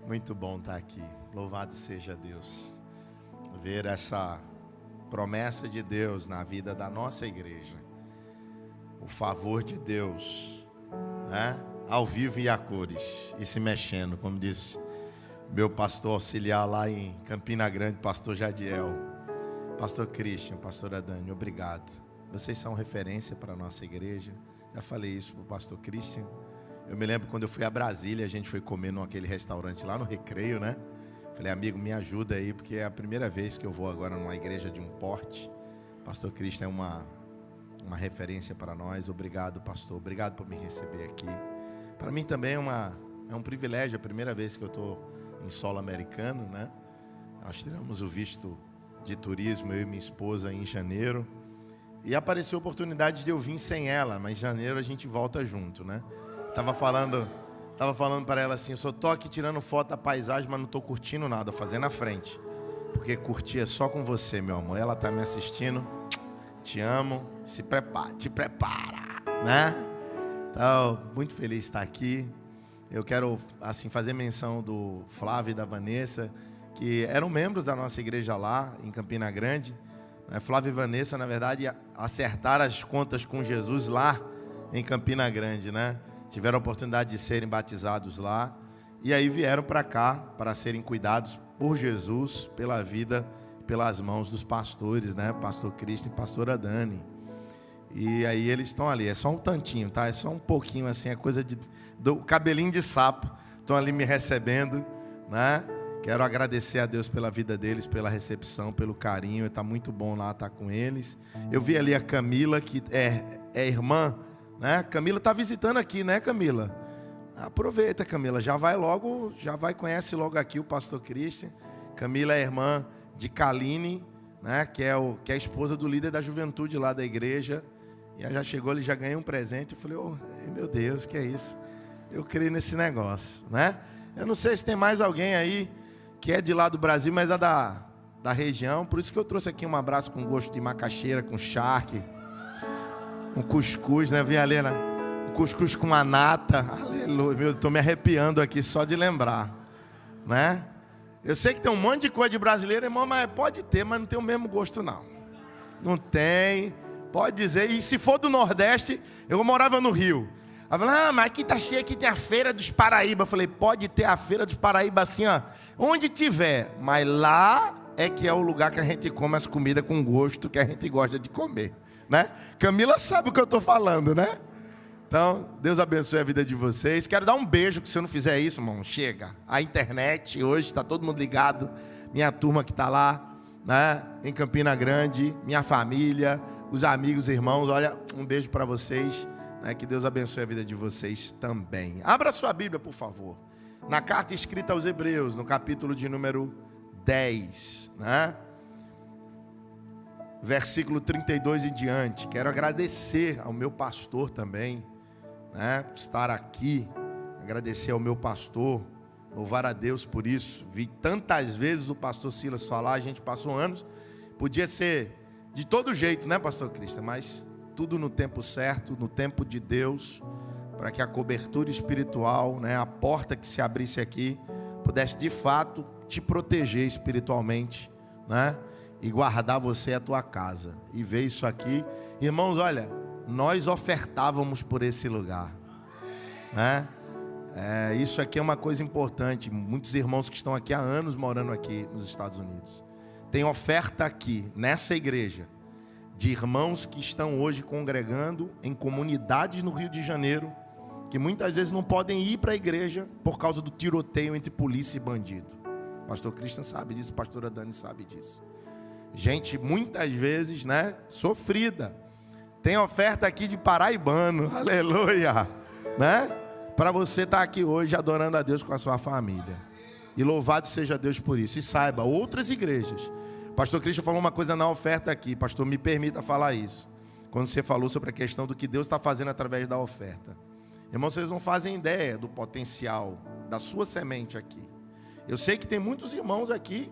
Muito bom estar aqui. Louvado seja Deus. Ver essa promessa de Deus na vida da nossa igreja. O favor de Deus, né? Ao vivo e a cores. E se mexendo, como disse meu pastor auxiliar lá em Campina Grande, pastor Jadiel. Pastor Christian, pastora Dani, obrigado. Vocês são referência para a nossa igreja. Já falei isso para o pastor Christian. Eu me lembro quando eu fui a Brasília, a gente foi comer naquele restaurante lá no Recreio, né? Falei, amigo, me ajuda aí, porque é a primeira vez que eu vou agora numa igreja de um porte. Pastor Christian é uma referência para nós. Obrigado, pastor. Obrigado por me receber aqui. Para mim também é um privilégio, a primeira vez que eu estou em solo americano, né? Nós tiramos o visto de turismo, eu e minha esposa, em janeiro. E apareceu a oportunidade de eu vir sem ela, mas em janeiro a gente volta junto, né? Tava falando para ela assim, eu só tô aqui tirando foto da paisagem, mas não tô curtindo nada, fazendo a frente. Porque curtir é só com você, meu amor. Ela tá me assistindo, te amo, te prepara, né? Então, muito feliz de estar aqui. Eu quero, assim, fazer menção do Flávio e da Vanessa, que eram membros da nossa igreja lá, em Campina Grande. Flávio e Vanessa, na verdade, acertaram as contas com Jesus lá em Campina Grande, né? Tiveram a oportunidade de serem batizados lá. E aí vieram para cá para serem cuidados por Jesus, pela vida, pelas mãos dos pastores, né? Pastor Cristo e pastora Dani. E aí eles estão ali, é só um tantinho, tá? É só um pouquinho assim, é coisa do cabelinho de sapo. Estão ali me recebendo, né? Quero agradecer a Deus pela vida deles, pela recepção, pelo carinho. Está muito bom lá estar com eles. Eu vi ali a Camila, que é irmã, né? Camila está visitando aqui, né, Camila? Aproveita, Camila. Conhece logo aqui o pastor Christian. Camila é irmã de Kaline, né? Que é a esposa do líder da juventude lá da igreja. E ela já chegou ali, já ganhei um presente. Eu falei, meu Deus, que é isso? Eu creio nesse negócio, né? Eu não sei se tem mais alguém aí que é de lá do Brasil, mas é da região. Por isso que eu trouxe aqui um abraço com gosto de macaxeira, com charque, um cuscuz, né? Vem ali, né? Um cuscuz com uma nata. Aleluia. Eu estou me arrepiando aqui só de lembrar, né? Eu sei que tem um monte de coisa de brasileiro, irmão, mas pode ter, mas não tem o mesmo gosto, não. Não tem. Pode dizer. E se for do Nordeste, eu morava no Rio. Aí falou, mas aqui tá cheio, aqui tem a Feira dos Paraíba. Eu falei, pode ter a Feira dos Paraíba assim, ó, onde tiver. Mas lá é que é o lugar que a gente come as comidas com gosto que a gente gosta de comer, né? Camila sabe o que eu tô falando, né? Então, Deus abençoe a vida de vocês. Quero dar um beijo, que se eu não fizer isso, irmão, chega. A internet hoje, está todo mundo ligado. Minha turma que está lá, né, em Campina Grande, minha família, os amigos, irmãos, olha, um beijo para vocês. Que Deus abençoe a vida de vocês também. Abra sua Bíblia, por favor. Na carta escrita aos Hebreus, no capítulo de número 10, né? Versículo 32 em diante. Quero agradecer ao meu pastor também, né? Por estar aqui. Agradecer ao meu pastor. Louvar a Deus por isso. Vi tantas vezes o pastor Silas falar, a gente passou anos. Podia ser de todo jeito, né, pastor Cristian? Mas tudo no tempo certo, no tempo de Deus, para que a cobertura espiritual, né, a porta que se abrisse aqui, pudesse de fato te proteger espiritualmente, né, e guardar você e a tua casa. E ver isso aqui, irmãos, olha, nós ofertávamos por esse lugar, né? Isso aqui é uma coisa importante. Muitos irmãos que estão aqui há anos morando aqui nos Estados Unidos, tem oferta aqui nessa igreja de irmãos que estão hoje congregando em comunidades no Rio de Janeiro, que muitas vezes não podem ir para a igreja por causa do tiroteio entre polícia e bandido. O pastor Christian sabe disso, a pastora Dani sabe disso. Gente, muitas vezes, né, sofrida. Tem oferta aqui de paraibano, aleluia, né? Para você estar aqui hoje adorando a Deus com a sua família. E louvado seja Deus por isso. E saiba, outras igrejas. Pastor Cristian falou uma coisa na oferta aqui. Pastor, me permita falar isso. Quando você falou sobre a questão do que Deus está fazendo através da oferta. Irmãos, vocês não fazem ideia do potencial da sua semente aqui. Eu sei que tem muitos irmãos aqui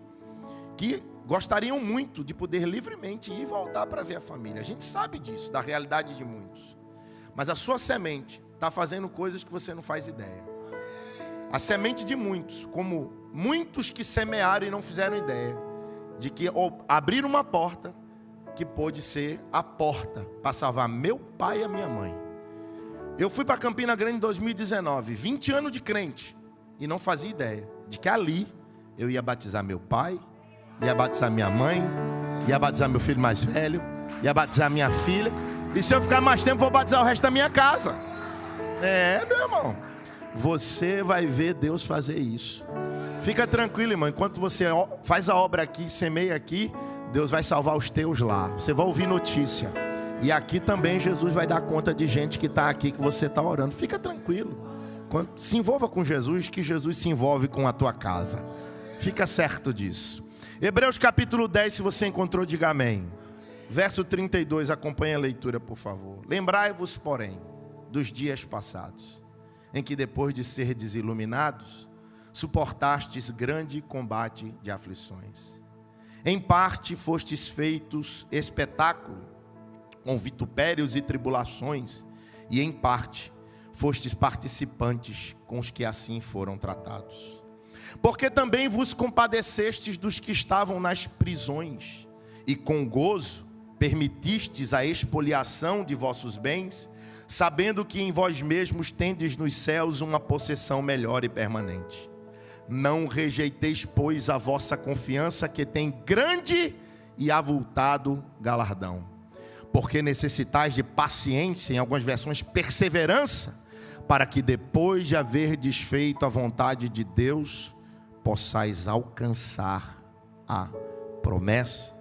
que gostariam muito de poder livremente ir e voltar para ver a família. A gente sabe disso, da realidade de muitos. Mas a sua semente está fazendo coisas que você não faz ideia. a semente de muitos, como muitos que semearam e não fizeram ideia, de que abriram uma porta que pôde ser a porta para salvar meu pai e a minha mãe. Eu fui para Campina Grande em 2019, 20 anos de crente, e não fazia ideia de que ali eu ia batizar meu pai, ia batizar minha mãe, ia batizar meu filho mais velho, ia batizar minha filha, e se eu ficar mais tempo, vou batizar o resto da minha casa. Meu irmão, você vai ver Deus fazer isso. Fica tranquilo, irmão, enquanto você faz a obra aqui, semeia aqui, Deus vai salvar os teus lá. Você vai ouvir notícia. E aqui também Jesus vai dar conta de gente que está aqui, que você está orando. Fica tranquilo. Se envolva com Jesus, que Jesus se envolve com a tua casa. Fica certo disso. Hebreus capítulo 10, se você encontrou, diga amém. Verso 32, acompanhe a leitura, por favor. Lembrai-vos, porém, dos dias passados, em que depois de serdes iluminados, suportastes grande combate de aflições. Em parte fostes feitos espetáculo, com vitupérios e tribulações, e em parte fostes participantes com os que assim foram tratados. Porque também vos compadecestes dos que estavam nas prisões, e com gozo permitistes a expoliação de vossos bens, sabendo que em vós mesmos tendes nos céus uma possessão melhor e permanente. Não rejeiteis, pois, a vossa confiança, que tem grande e avultado galardão. Porque necessitais de paciência, em algumas versões perseverança, para que depois de haver desfeito a vontade de Deus, possais alcançar a promessa.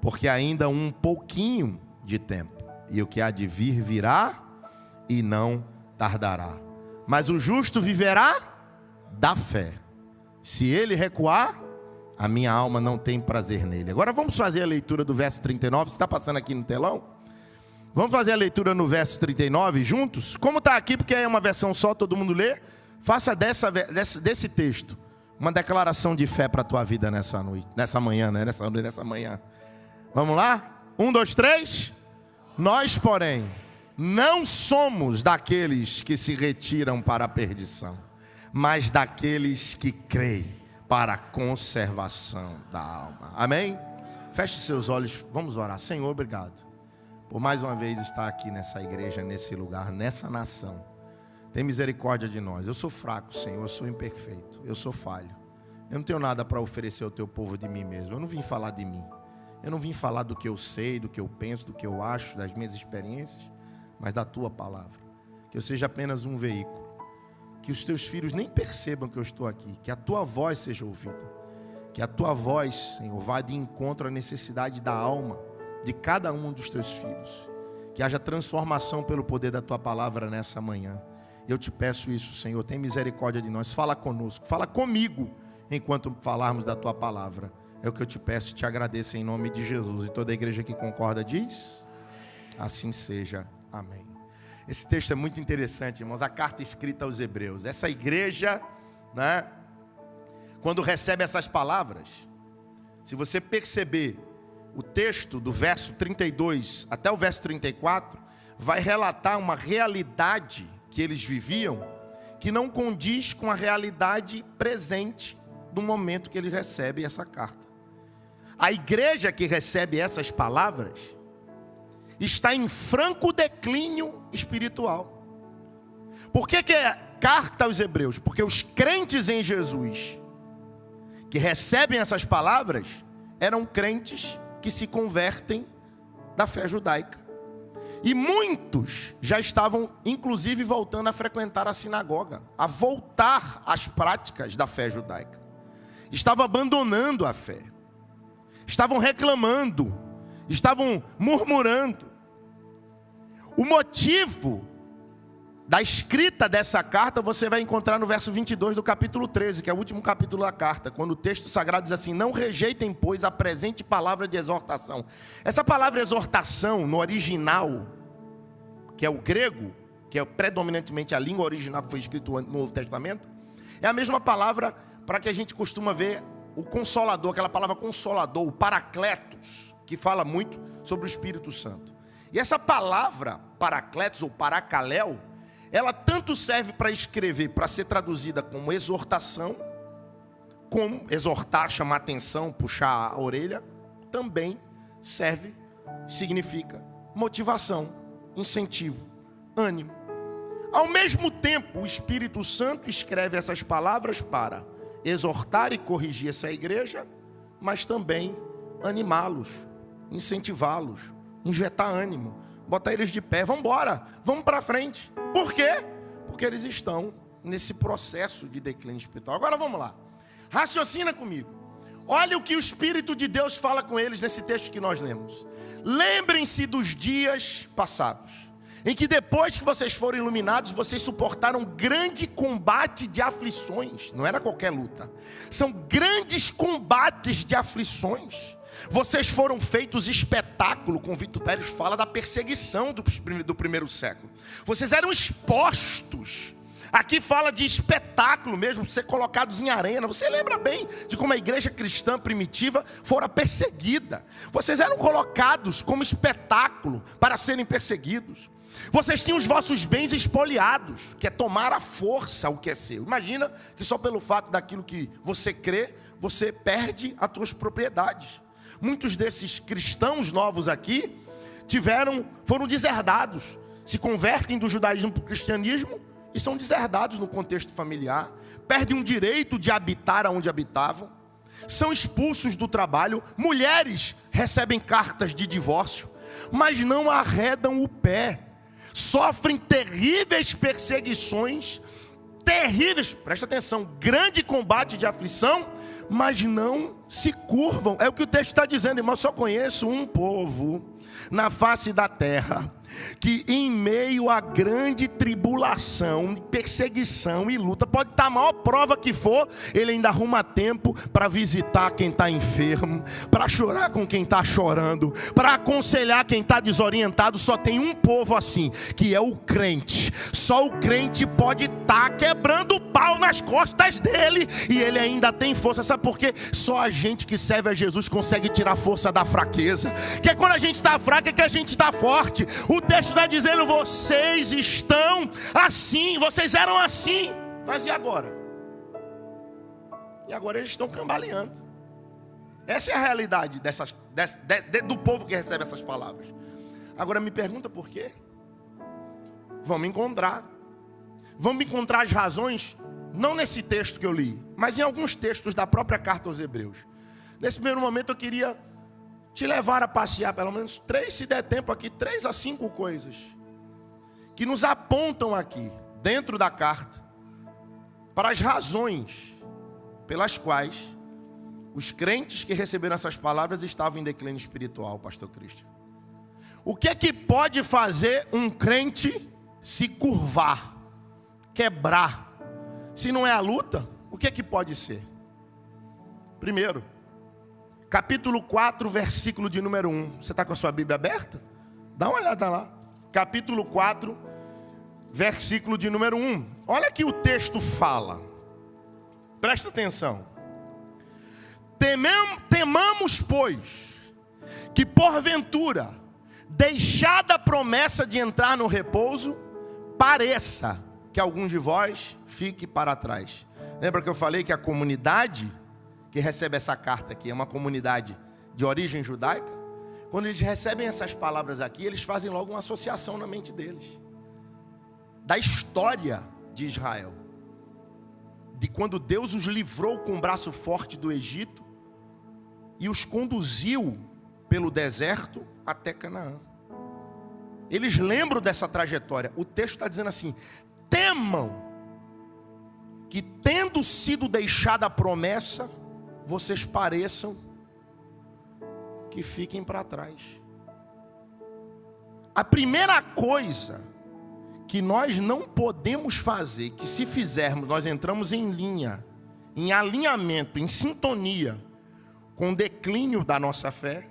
Porque ainda um pouquinho de tempo, e o que há de vir virá e não tardará. Mas o justo viverá da fé. Se ele recuar, a minha alma não tem prazer nele. Agora vamos fazer a leitura do verso 39. Você está passando aqui no telão? Vamos fazer a leitura no verso 39 juntos? Como está aqui, porque é uma versão só, todo mundo lê. Faça desse texto uma declaração de fé para a tua vida nessa noite, nessa manhã, né? Nessa manhã. Vamos lá? 1, 2, 3. Nós, porém, não somos daqueles que se retiram para a perdição, mas daqueles que creem para a conservação da alma. Amém? Feche seus olhos, vamos orar. Senhor, obrigado por mais uma vez estar aqui nessa igreja, nesse lugar, nessa nação. Tem misericórdia de nós. Eu sou fraco, Senhor, eu sou imperfeito, eu sou falho. Eu não tenho nada para oferecer ao teu povo de mim mesmo. Eu não vim falar de mim. Eu não vim falar do que eu sei, do que eu penso, do que eu acho, das minhas experiências, mas da tua palavra. Que eu seja apenas um veículo. Que os teus filhos nem percebam que eu estou aqui. Que a tua voz seja ouvida. Que a tua voz, Senhor, vá de encontro à necessidade da alma de cada um dos teus filhos. Que haja transformação pelo poder da tua palavra nessa manhã. Eu te peço isso, Senhor. Tem misericórdia de nós. Fala conosco. Fala comigo enquanto falarmos da tua palavra. É o que eu te peço e te agradeço em nome de Jesus. E toda a igreja que concorda diz: assim seja. Amém. Esse texto é muito interessante, irmãos. A carta escrita aos Hebreus. Essa igreja, né, quando recebe essas palavras, se você perceber o texto do verso 32 até o verso 34, vai relatar uma realidade que eles viviam, que não condiz com a realidade presente do momento que eles recebem essa carta. A igreja que recebe essas palavras está em franco declínio espiritual. Por que é carta aos Hebreus? Porque os crentes em Jesus que recebem essas palavras eram crentes que se convertem da fé judaica. E muitos já estavam, inclusive, voltando a frequentar a sinagoga, a voltar às práticas da fé judaica. Estavam abandonando a fé. Estavam reclamando, estavam murmurando. O motivo da escrita dessa carta você vai encontrar no verso 22 do capítulo 13, que é o último capítulo da carta, quando o texto sagrado diz assim: não rejeitem, pois, a presente palavra de exortação. Essa palavra exortação, no original, que é o grego, que é predominantemente a língua original que foi escrito no Novo Testamento, é a mesma palavra para que a gente costuma ver o Consolador, aquela palavra Consolador, o Paracletos, que fala muito sobre o Espírito Santo. E essa palavra Paracletos ou Paracaléu, ela tanto serve para escrever, para ser traduzida como exortação, como exortar, chamar atenção, puxar a orelha, também serve, significa motivação, incentivo, ânimo. Ao mesmo tempo, o Espírito Santo escreve essas palavras para exortar e corrigir essa igreja, mas também animá-los, incentivá-los, injetar ânimo, botar eles de pé. Vamos embora, vamos para frente. Por quê? Porque eles estão nesse processo de declínio espiritual. Agora vamos lá, raciocina comigo. Olha o que o Espírito de Deus fala com eles nesse texto que nós lemos. Lembrem-se dos dias passados, em que depois que vocês foram iluminados, vocês suportaram grande combate de aflições. Não era qualquer luta, são grandes combates de aflições. Vocês foram feitos espetáculo, como Vitor Pérez fala da perseguição do primeiro século. Vocês eram expostos. Aqui fala de espetáculo mesmo, ser colocados em arena. Você lembra bem de como a igreja cristã primitiva fora perseguida. Vocês eram colocados como espetáculo para serem perseguidos. Vocês tinham os vossos bens espoliados, que é tomar à força o que é seu. Imagina que só pelo fato daquilo que você crê, você perde as suas propriedades. Muitos desses cristãos novos aqui foram deserdados, se convertem do judaísmo para o cristianismo e são deserdados no contexto familiar, perdem o direito de habitar onde habitavam, são expulsos do trabalho. Mulheres recebem cartas de divórcio, mas não arredam o pé, sofrem terríveis perseguições, presta atenção, grande combate de aflição, mas não se curvam. É o que o texto está dizendo, irmão. Eu só conheço um povo na face da terra que em meio a grande tribulação, perseguição e luta, pode estar a maior prova que for, ele ainda arruma tempo para visitar quem está enfermo, para chorar com quem está chorando, para aconselhar quem está desorientado. Só tem um povo assim, que é o crente. Só o crente pode estar quebrando o pau nas costas dele e ele ainda tem força. Sabe por quê? Só a gente que serve a Jesus consegue tirar força da fraqueza, que é quando a gente está fraco é que a gente está forte. O texto está dizendo: vocês estão assim, vocês eram assim, mas e agora? E agora eles estão cambaleando. Essa é a realidade do povo que recebe essas palavras. Agora me pergunta por quê? Vamos encontrar as razões, não nesse texto que eu li, mas em alguns textos da própria carta aos Hebreus. Nesse primeiro momento eu queria te levar a passear pelo menos 3, se der tempo aqui, 3 a 5 coisas que nos apontam aqui, dentro da carta, para as razões pelas quais os crentes que receberam essas palavras estavam em declínio espiritual, pastor Cristian. O que é que pode fazer um crente se curvar, quebrar? Se não é a luta, o que é que pode ser? Primeiro, capítulo 4, versículo de número 1. Você está com a sua Bíblia aberta? Dá uma olhada lá. Capítulo 4, versículo de número 1. Olha que o texto fala. Presta atenção. Temamos, pois, que porventura, deixada a promessa de entrar no repouso, pareça que algum de vós fique para trás. Lembra que eu falei que a comunidade que recebe essa carta aqui é uma comunidade de origem judaica? Quando eles recebem essas palavras aqui, eles fazem logo uma associação na mente deles da história de Israel, de quando Deus os livrou com o braço forte do Egito e os conduziu pelo deserto até Canaã. Eles lembram dessa trajetória. O texto está dizendo assim: temam que, tendo sido deixada a promessa, vocês pareçam que fiquem para trás. A primeira coisa que nós não podemos fazer, que se fizermos, nós entramos em linha, em alinhamento, em sintonia com o declínio da nossa fé,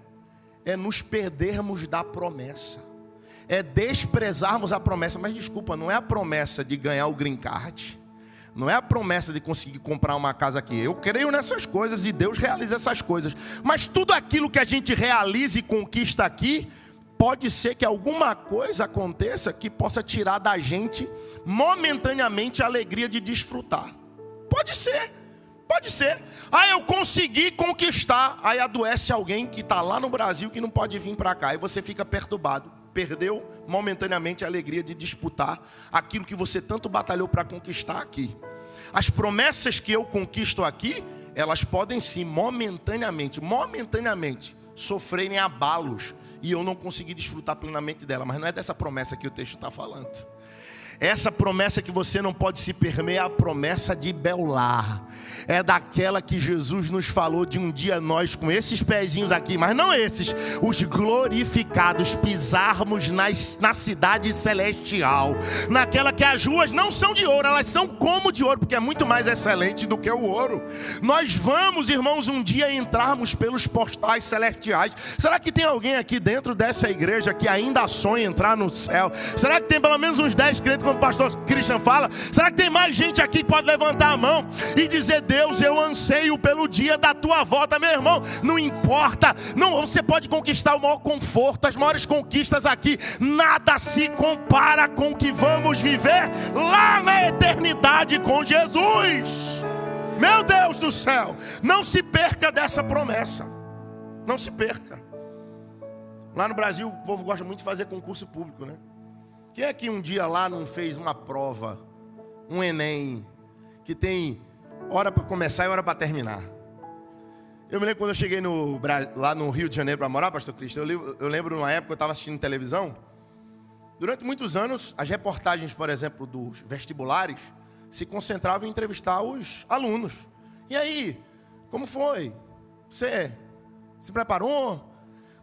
é nos perdermos da promessa, é desprezarmos a promessa. Mas desculpa, não é a promessa de ganhar o green card, não é a promessa de conseguir comprar uma casa aqui. Eu creio nessas coisas e Deus realiza essas coisas. Mas tudo aquilo que a gente realiza e conquista aqui pode ser que alguma coisa aconteça que possa tirar da gente momentaneamente a alegria de desfrutar. Pode ser. Pode ser. Eu consegui conquistar. Aí adoece alguém que está lá no Brasil que não pode vir para cá. Aí você fica perturbado. Perdeu momentaneamente a alegria de disputar aquilo que você tanto batalhou para conquistar aqui. As promessas que eu conquisto aqui, elas podem sim, momentaneamente, sofrerem abalos. E eu não consegui desfrutar plenamente dela. Mas não é dessa promessa que o texto está falando. Essa promessa que você não pode se perder é a promessa de Beulá. É daquela que Jesus nos falou de um dia nós com esses pezinhos aqui, mas não esses, os glorificados, pisarmos na cidade celestial. Naquela que as ruas não são de ouro, elas são como de ouro, porque é muito mais excelente do que o ouro. Nós vamos, irmãos, um dia entrarmos pelos portais celestiais. Será que tem alguém aqui dentro dessa igreja que ainda sonha entrar no céu? Será que tem pelo menos uns 10 crentes, como o pastor Christian fala? Será que tem mais gente aqui que pode levantar a mão e dizer: Deus, eu anseio pelo dia da tua volta? Meu irmão, não importa, não, você pode conquistar o maior conforto, as maiores conquistas aqui, nada se compara com o que vamos viver lá na eternidade com Jesus. Meu Deus do céu, não se perca dessa promessa, não se perca. Lá no Brasil o povo gosta muito de fazer concurso público, né? Quem é que um dia lá não fez uma prova, um Enem, que tem hora para começar e hora para terminar? Eu me lembro quando eu cheguei lá no Rio de Janeiro para morar, pastor Cristo. Eu lembro numa época que eu estava assistindo televisão. Durante muitos anos, as reportagens, por exemplo, dos vestibulares, se concentravam em entrevistar os alunos. E aí, como foi? Você se preparou?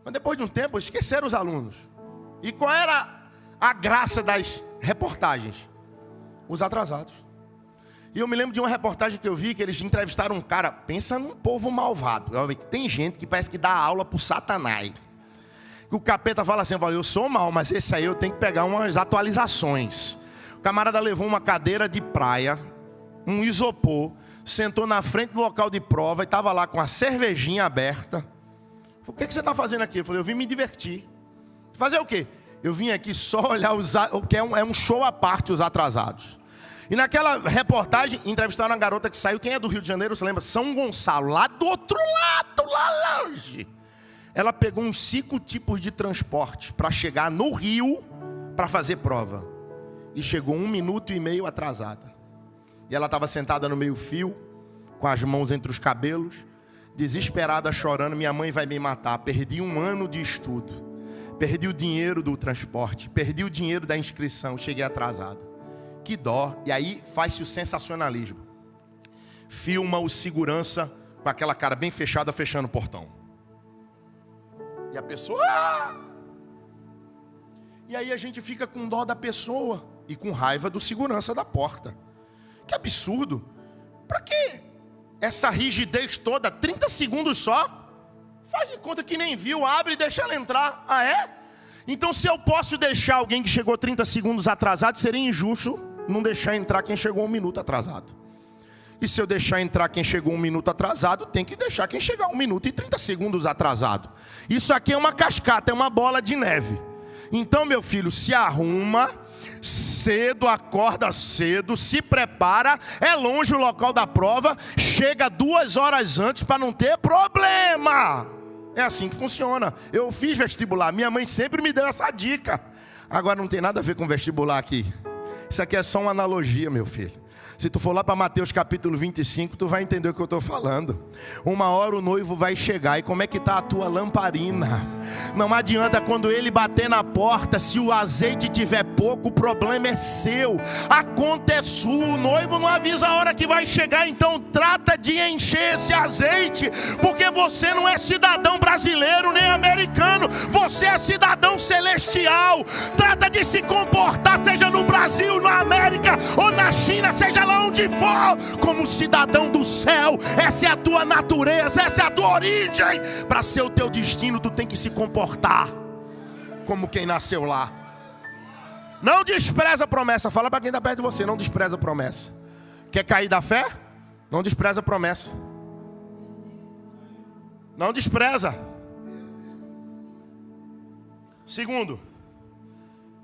Mas depois de um tempo, esqueceram os alunos. E qual era a graça das reportagens? Os atrasados. E eu me lembro de uma reportagem que eu vi, que eles entrevistaram um cara. Pensa num povo malvado. Tem gente que parece que dá aula pro Satanás. Que o capeta fala assim: eu sou mal, mas esse aí eu tenho que pegar umas atualizações. O camarada levou uma cadeira de praia, um isopor, sentou na frente do local de prova e estava lá com a cervejinha aberta. O que você está fazendo aqui? Eu falei: eu vim me divertir. Fazer o quê? Eu vim aqui só olhar o que é um show à parte, os atrasados. E naquela reportagem, entrevistaram uma garota que saiu. Quem é do Rio de Janeiro, você lembra? São Gonçalo, lá do outro lado, lá longe. Ela pegou uns 5 tipos de transporte para chegar no Rio para fazer prova. E chegou 1 minuto e meio atrasada. E ela estava sentada no meio fio, com as mãos entre os cabelos, desesperada, chorando: minha mãe vai me matar, perdi 1 ano de estudo, perdi o dinheiro do transporte, perdi o dinheiro da inscrição, cheguei atrasada. Que dó. E aí faz-se o sensacionalismo. Filma o segurança com aquela cara bem fechada, fechando o portão. E a pessoa... E aí a gente fica com dó da pessoa e com raiva do segurança da porta. Que absurdo. Pra quê? Essa rigidez toda, 30 segundos só? Faz de conta que nem viu, abre e deixa ela entrar. Ah, é? Então, se eu posso deixar alguém que chegou 30 segundos atrasado, seria injusto não deixar entrar quem chegou 1 minuto atrasado. E se eu deixar entrar quem chegou 1 minuto atrasado, tem que deixar quem chegar 1 minuto e 30 segundos atrasado. Isso aqui é uma cascata, é uma bola de neve. Então, meu filho, se arruma cedo, acorda cedo, se prepara, é longe o local da prova, chega 2 horas antes para não ter problema. É assim que funciona. Eu fiz vestibular, minha mãe sempre me deu essa dica. Agora não tem nada a ver com vestibular aqui. Isso aqui é só uma analogia, meu filho. Se tu for lá para Mateus capítulo 25, tu vai entender o que eu estou falando. Uma hora o noivo vai chegar. E como é que está a tua lamparina? Não adianta quando ele bater na porta. Se o azeite tiver pouco, o problema é seu. A conta é sua. O noivo não avisa a hora que vai chegar. Então trata de encher esse azeite. Porque você não é cidadão brasileiro nem americano. Você é cidadão celestial. Trata de se comportar, seja no Brasil, na América ou na China, seja lá onde for, como cidadão do céu. Essa é a tua natureza, essa é a tua origem. Para ser o teu destino, tu tem que se comportar como quem nasceu lá. Não despreza a promessa. Fala para quem está perto de você: não despreza a promessa. Quer cair da fé? Não despreza a promessa. Não despreza. Segundo,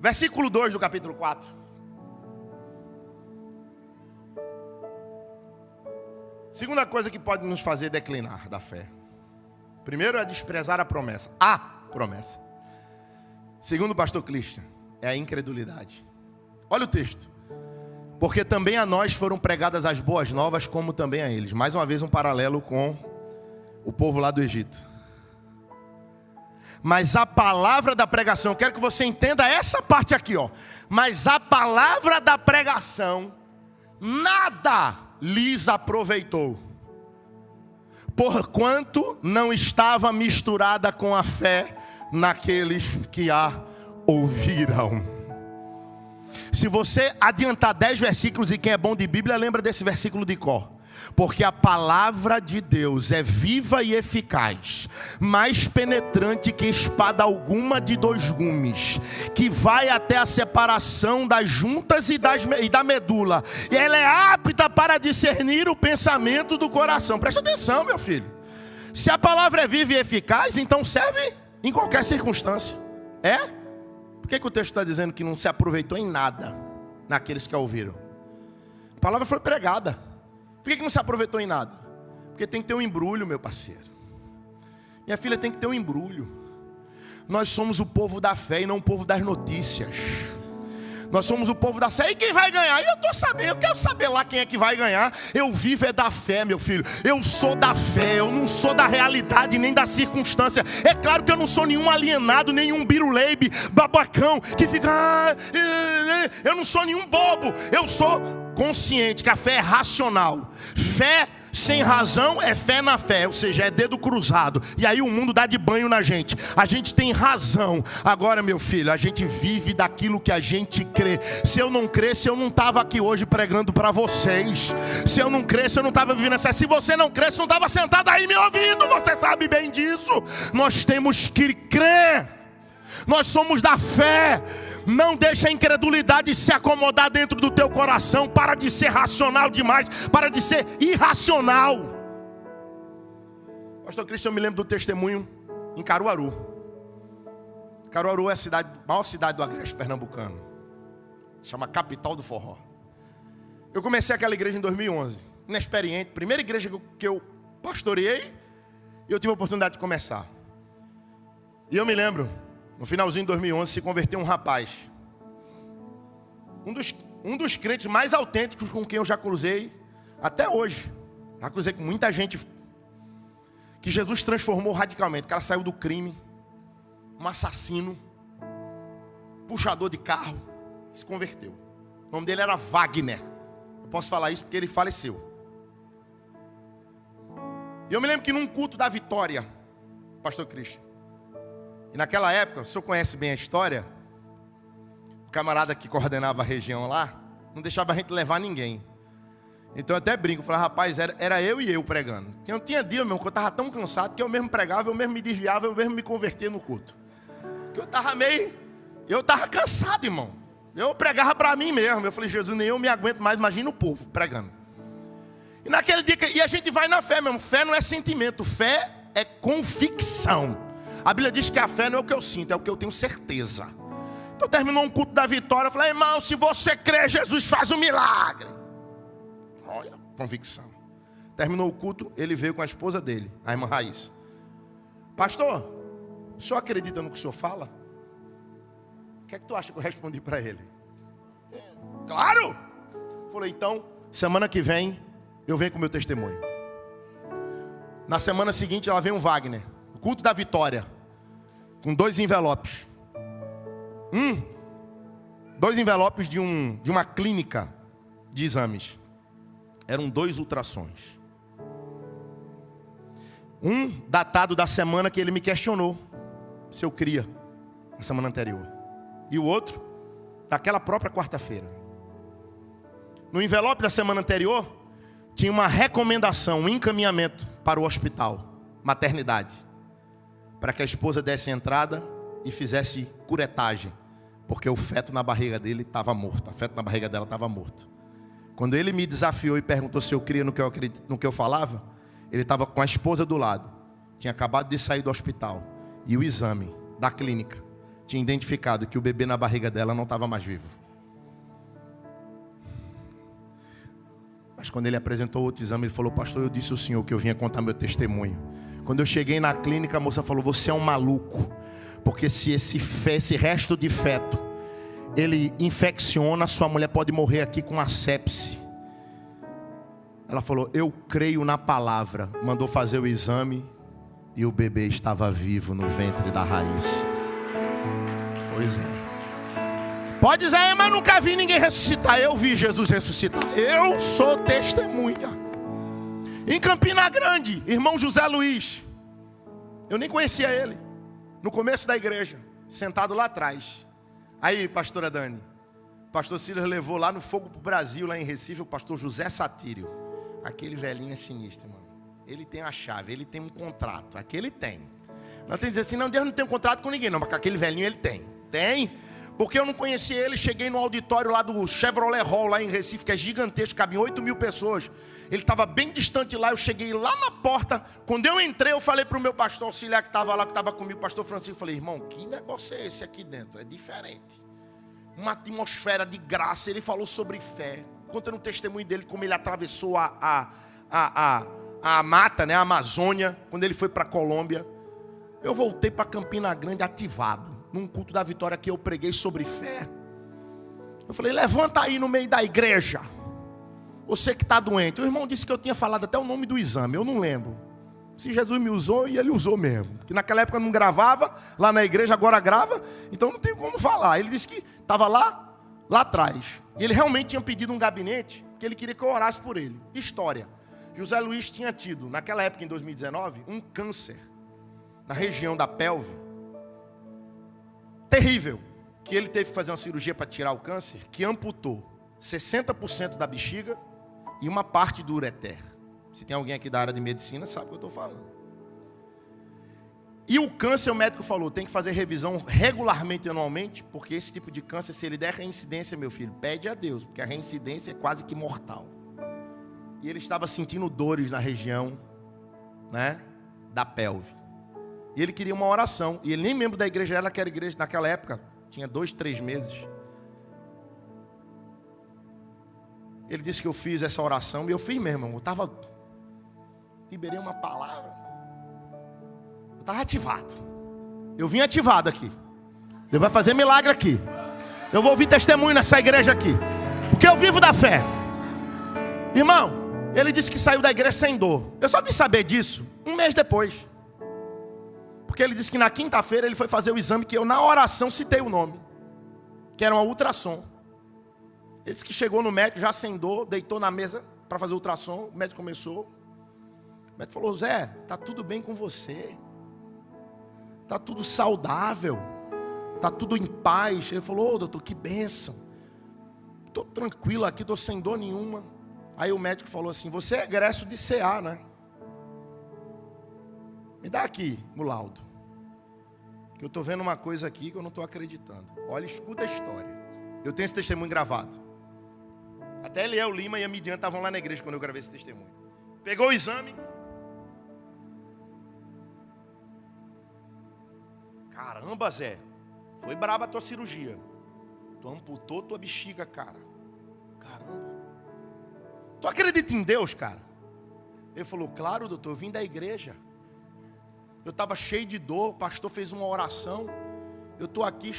versículo 2 do capítulo 4. Segunda coisa que pode nos fazer declinar da fé. Primeiro é desprezar a promessa. A promessa. Segundo o pastor Christian, é a incredulidade. Olha o texto. Porque também a nós foram pregadas as boas novas, como também a eles. Mais uma vez um paralelo com o povo lá do Egito. Mas a palavra da pregação, eu quero que você entenda essa parte aqui, ó. Mas a palavra da pregação nada lhes aproveitou, porquanto não estava misturada com a fé naqueles que a ouviram. Se você adiantar 10 versículos, e quem é bom de Bíblia lembra desse versículo de cor. Porque a palavra de Deus é viva e eficaz, mais penetrante que espada alguma de 2 gumes, que vai até a separação das juntas e da medula, e ela é apta para discernir o pensamento do coração. Presta atenção, meu filho. Se a palavra é viva e eficaz, então serve em qualquer circunstância. É? Por que o texto está dizendo que não se aproveitou em nada naqueles que a ouviram? A palavra foi pregada. Por que não se aproveitou em nada? Porque tem que ter um embrulho, meu parceiro. Minha filha, tem que ter um embrulho. Nós somos o povo da fé e não o povo das notícias. Nós somos o povo da fé. E quem vai ganhar? Eu estou sabendo, eu quero saber lá quem é que vai ganhar. Eu vivo é da fé, meu filho. Eu sou da fé, eu não sou da realidade nem da circunstância. É claro que eu não sou nenhum alienado, nenhum biruleibe, babacão, que fica... Eu não sou nenhum bobo. Eu sou consciente que a fé é racional. Fé sem razão é fé na fé, ou seja, é dedo cruzado. E aí o mundo dá de banho na gente. A gente tem razão. Agora, meu filho, a gente vive daquilo que a gente crê. Se eu não cresce, eu não estava aqui hoje pregando para vocês. Se eu não cresce, eu não estava vivendo essa. Se você não cresce, eu não estava sentado aí me ouvindo. Você sabe bem disso. Nós temos que crer. Nós somos da fé. Não deixa a incredulidade se acomodar dentro do teu coração. Para de ser racional demais. Para de ser irracional. Pastor Cristian, eu me lembro do testemunho em Caruaru. Caruaru é a maior cidade do agreste pernambucano. Chama capital do forró. Eu comecei aquela igreja em 2011. Inexperiente. Primeira igreja que eu pastoreei. E eu tive a oportunidade de começar. E eu me lembro... No finalzinho de 2011 se converteu um rapaz. Um dos crentes mais autênticos com quem eu já cruzei até hoje. Já cruzei com muita gente que Jesus transformou radicalmente. O cara saiu do crime, um assassino, puxador de carro, se converteu. O nome dele era Wagner. Eu posso falar isso porque ele faleceu. E eu me lembro que num culto da Vitória, pastor Cristian, e naquela época, o senhor conhece bem a história, o camarada que coordenava a região lá, não deixava a gente levar ninguém. Então eu até brinco, falava, rapaz, era eu e eu pregando. Porque não tinha dia, meu, que eu estava tão cansado, que eu mesmo pregava, eu mesmo me desviava, eu mesmo me convertia no culto. Que eu estava cansado, irmão. Eu pregava para mim mesmo. Eu falei, Jesus, nem eu me aguento mais, imagina o povo pregando. E naquele dia, e a gente vai na fé mesmo. Fé não é sentimento, fé é convicção. A Bíblia diz que a fé não é o que eu sinto, é o que eu tenho certeza. Então terminou um culto da vitória. Eu falei, irmão, se você crê, Jesus faz um milagre. Olha, convicção. Terminou o culto, ele veio com a esposa dele, a irmã Raíssa. Pastor, o senhor acredita no que o senhor fala? O que é que tu acha que eu respondi para ele? Claro! Falei, então, semana que vem, eu venho com o meu testemunho. Na semana seguinte, ela veio um Wagner. O culto da vitória. Com 2 envelopes. 2 envelopes de uma clínica de exames. Eram 2 ultrassons. Um datado da semana que ele me questionou se eu cria na semana anterior. E o outro daquela própria quarta-feira. No envelope da semana anterior tinha uma recomendação, um encaminhamento para o hospital, maternidade, para que a esposa desse entrada e fizesse curetagem, porque o feto na barriga dele estava morto, o feto na barriga dela estava morto. Quando ele me desafiou e perguntou se eu cria no que eu falava, ele estava com a esposa do lado, tinha acabado de sair do hospital, e o exame da clínica tinha identificado que o bebê na barriga dela não estava mais vivo. Mas quando ele apresentou outro exame, ele falou: pastor, eu disse ao senhor que eu vinha contar meu testemunho. Quando eu cheguei na clínica, a moça falou: você é um maluco. Porque se esse resto de feto, ele infecciona, sua mulher pode morrer aqui com a sepse. Ela falou: eu creio na palavra. Mandou fazer o exame e o bebê estava vivo no ventre da raiz. Pois é. Pode dizer: mas nunca vi ninguém ressuscitar. Eu vi Jesus ressuscitar. Eu sou testemunha. Em Campina Grande, irmão José Luiz. Eu nem conhecia ele. No começo da igreja, sentado lá atrás. Aí, pastora Dani, o pastor Silas levou lá no Fogo pro Brasil, lá em Recife, o pastor José Satírio. Aquele velhinho é sinistro, irmão. Ele tem a chave, ele tem um contrato. Aquele tem. Não tem que dizer assim: não, Deus não tem um contrato com ninguém, não. Mas aquele velhinho ele tem. Tem. Porque eu não conhecia ele, cheguei no auditório lá do Chevrolet Hall, lá em Recife, que é gigantesco, cabem 8.000 pessoas. Ele estava bem distante lá, eu cheguei lá na porta. Quando eu entrei, eu falei para o meu pastor auxiliar que estava lá, que estava comigo, o pastor Francisco. Eu falei: irmão, que negócio é esse aqui dentro? É diferente. Uma atmosfera de graça. Ele falou sobre fé, contando o testemunho dele, como ele atravessou a mata, né, a Amazônia, quando ele foi para a Colômbia. Eu voltei para Campina Grande ativado. Num culto da vitória que eu preguei sobre fé. Eu falei: levanta aí no meio da igreja, você que está doente. O irmão disse que eu tinha falado até o nome do exame, eu não lembro. Se Jesus me usou, e ele usou mesmo. Que naquela época eu não gravava lá na igreja, agora grava. Então não tem como falar. Ele disse que estava lá atrás. E ele realmente tinha pedido um gabinete, que ele queria que eu orasse por ele. História: José Luiz tinha tido, naquela época em 2019, um câncer na região da pelve. Terrível, que ele teve que fazer uma cirurgia para tirar o câncer, que amputou 60% da bexiga e uma parte do ureter. Se tem alguém aqui da área de medicina, sabe o que eu estou falando. E o câncer, o médico falou, tem que fazer revisão regularmente, anualmente, porque esse tipo de câncer, se ele der reincidência, meu filho, pede a Deus, porque a reincidência é quase que mortal. E ele estava sentindo dores na região, né, da pelve. E ele queria uma oração. E ele nem membro da igreja era, naquela igreja, naquela época. Tinha 2, 3 meses. Ele disse que eu fiz essa oração. E eu fiz mesmo. Eu estava... liberei uma palavra. Eu estava ativado. Eu vim ativado aqui. Deus vai fazer milagre aqui. Eu vou ouvir testemunho nessa igreja aqui. Porque eu vivo da fé. Irmão, ele disse que saiu da igreja sem dor. Eu só vim saber disso 1 mês depois. Porque ele disse que na quinta-feira ele foi fazer o exame que eu na oração citei o nome. Que era uma ultrassom. Ele disse que chegou no médico já sem dor, deitou na mesa para fazer o ultrassom. O médico começou. O médico falou: Zé, tá tudo bem com você. Tá tudo saudável. Tá tudo em paz. Ele falou: ô, doutor, que bênção. Tô tranquilo aqui, tô sem dor nenhuma. Aí o médico falou assim: você é egresso de CA, né? Me dá aqui o laudo. Que eu estou vendo uma coisa aqui que eu não estou acreditando. Olha, escuta a história. Eu tenho esse testemunho gravado. Até Eliel Lima e a Midian estavam lá na igreja quando eu gravei esse testemunho. Pegou o exame. Caramba, Zé. Foi braba a tua cirurgia. Tu amputou tua bexiga, cara. Caramba. Tu acredita em Deus, cara? Ele falou: claro, doutor, eu vim da igreja. Eu estava cheio de dor, o pastor fez uma oração. Eu estou aqui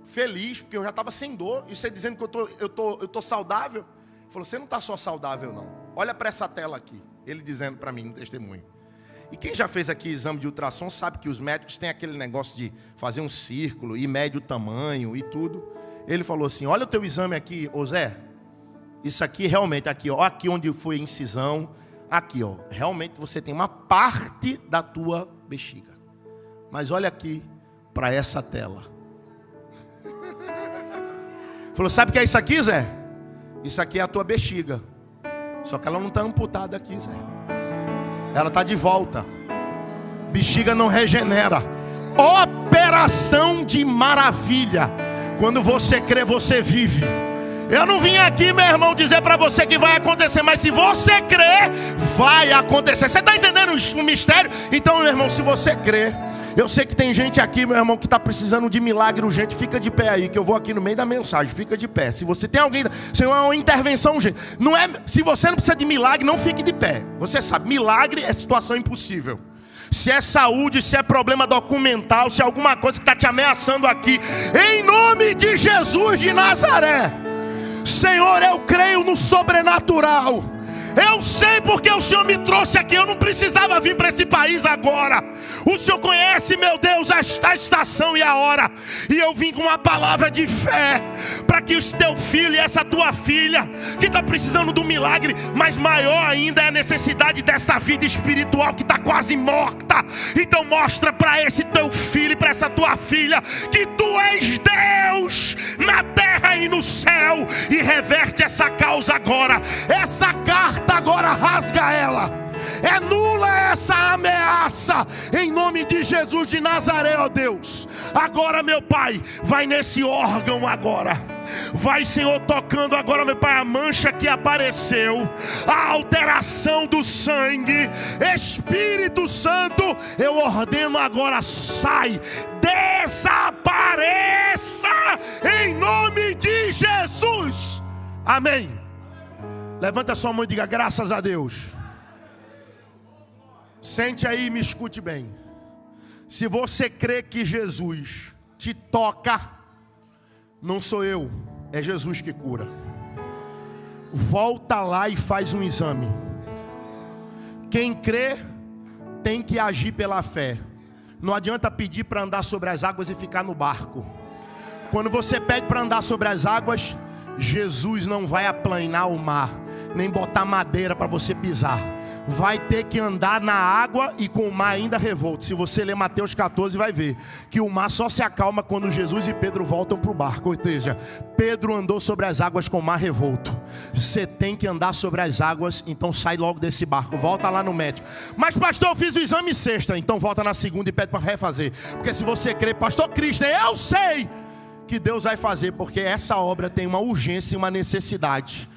feliz, porque eu já estava sem dor. E você dizendo que eu tô saudável. Ele falou: você não está só saudável, não. Olha para essa tela aqui. Ele dizendo para mim no testemunho. E quem já fez aqui exame de ultrassom sabe que os médicos têm aquele negócio de fazer um círculo e mede o tamanho e tudo. Ele falou assim: olha o teu exame aqui, ô Zé. Isso aqui realmente, aqui, ó, aqui onde foi a incisão. Aqui, ó, realmente você tem uma parte da tua bexiga. Mas olha aqui para essa tela. Falou: sabe o que é isso aqui, Zé? Isso aqui é a tua bexiga. Só que ela não está amputada aqui, Zé. Ela está de volta. Bexiga não regenera. Operação de maravilha. Quando você crê, você vive. Eu não vim aqui, meu irmão, dizer para você que vai acontecer, mas se você crer, vai acontecer. Você está entendendo o mistério? Então, meu irmão, se você crer, Eu sei que tem gente aqui, meu irmão, que está precisando de milagre urgente. Fica de pé aí, que eu vou aqui no meio da mensagem. Fica de pé. Se você tem alguém, Senhor, é uma intervenção urgente. Não é, se você não precisa de milagre, não fique de pé. Você sabe, milagre é situação impossível. Se é saúde, se é problema documental, se é alguma coisa que está te ameaçando aqui, em nome de Jesus de Nazaré, Senhor, eu creio no sobrenatural. Eu sei porque o Senhor me trouxe aqui. Eu não precisava vir para esse país agora. O Senhor conhece, meu Deus, a estação e a hora. E eu vim com uma palavra de fé para que o teu filho e essa tua filha, que está precisando do milagre, mas maior ainda é a necessidade dessa vida espiritual que está quase morta. Então mostra para esse teu filho e para essa tua filha que tu és Deus na terra e no céu. E reverte essa causa agora. Essa carta agora rasga ela. É nula essa ameaça. Em nome de Jesus de Nazaré, ó Deus. Agora, meu Pai, vai nesse órgão agora. Vai, Senhor, tocando agora, meu Pai, a mancha que apareceu, a alteração do sangue. Espírito Santo, eu ordeno agora, sai, desapareça, em nome de Jesus. Amém. Levanta a sua mão e diga graças a Deus. Sente aí e me escute bem. Se você crê que Jesus te toca, não sou eu, é Jesus que cura. Volta lá e faz um exame. Quem crê tem que agir pela fé. Não adianta pedir para andar sobre as águas e ficar no barco. Quando você pede para andar sobre as águas, Jesus não vai aplanar o mar, nem botar madeira para você pisar. Vai ter que andar na água e com o mar ainda revolto. Se você ler Mateus 14, vai ver que o mar só se acalma quando Jesus e Pedro voltam para o barco. Ou seja, Pedro andou sobre as águas com o mar revolto. Você tem que andar sobre as águas, então sai logo desse barco. Volta lá no médico. Mas pastor, eu fiz o exame sexta. Então volta na segunda e pede para refazer. Porque se você crê, pastor Cristo, eu sei que Deus vai fazer, porque essa obra tem uma urgência e uma necessidade.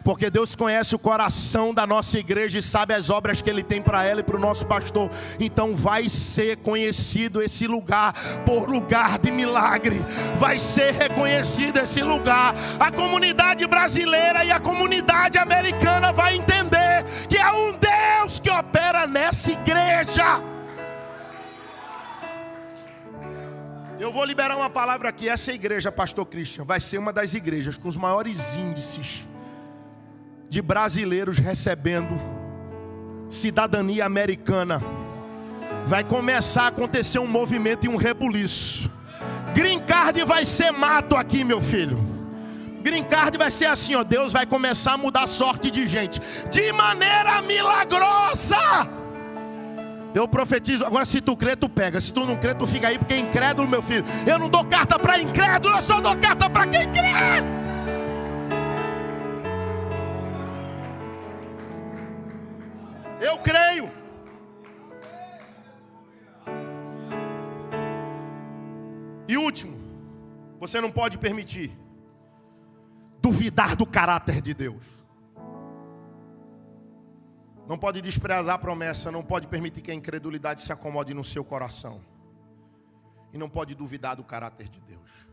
Porque Deus conhece o coração da nossa igreja e sabe as obras que Ele tem para ela e para o nosso pastor. Então vai ser conhecido esse lugar por lugar de milagre. Vai ser reconhecido esse lugar. A comunidade brasileira e a comunidade americana vai entender que é um Deus que opera nessa igreja. Eu vou liberar uma palavra aqui. Essa igreja, pastor Christian, vai ser uma das igrejas com os maiores índices de brasileiros recebendo cidadania americana. Vai começar a acontecer um movimento e um rebuliço. Green Card vai ser mato aqui, meu filho. Green Card vai ser assim, ó. Deus vai começar a mudar a sorte de gente de maneira milagrosa. Eu profetizo. Agora se tu crê, tu pega. Se tu não crê, tu fica aí, porque é incrédulo, meu filho. Eu não dou carta para incrédulo, eu só dou carta para quem crê. Eu creio. E último, você não pode permitir duvidar do caráter de Deus. Não pode desprezar a promessa. Não pode permitir que a incredulidade se acomode no seu coração. E não pode duvidar do caráter de Deus.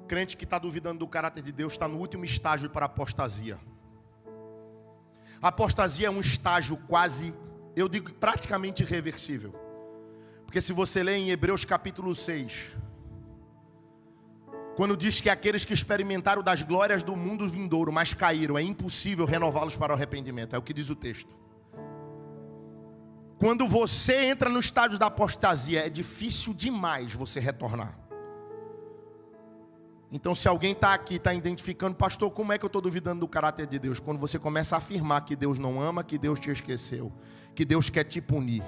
Crente que está duvidando do caráter de Deus está no último estágio para a apostasia. A apostasia é um estágio quase, eu digo praticamente irreversível. Porque se você ler em Hebreus capítulo 6, quando diz que aqueles que experimentaram das glórias do mundo vindouro, mas caíram, é impossível renová-los para o arrependimento. É o que diz o texto. Quando você entra no estágio da apostasia, é difícil demais você retornar. Então se alguém está aqui, está identificando, pastor, como é que eu estou duvidando do caráter de Deus? Quando você começa a afirmar que Deus não ama, que Deus te esqueceu, que Deus quer te punir,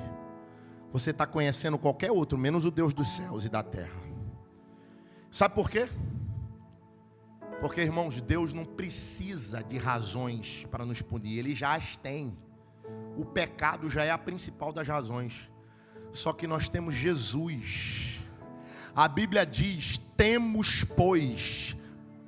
você está conhecendo qualquer outro, menos o Deus dos céus e da terra. Sabe por quê? Porque, irmãos, Deus não precisa de razões para nos punir, Ele já as tem. O pecado já é a principal das razões. Só que nós temos Jesus. A Bíblia diz: temos, pois,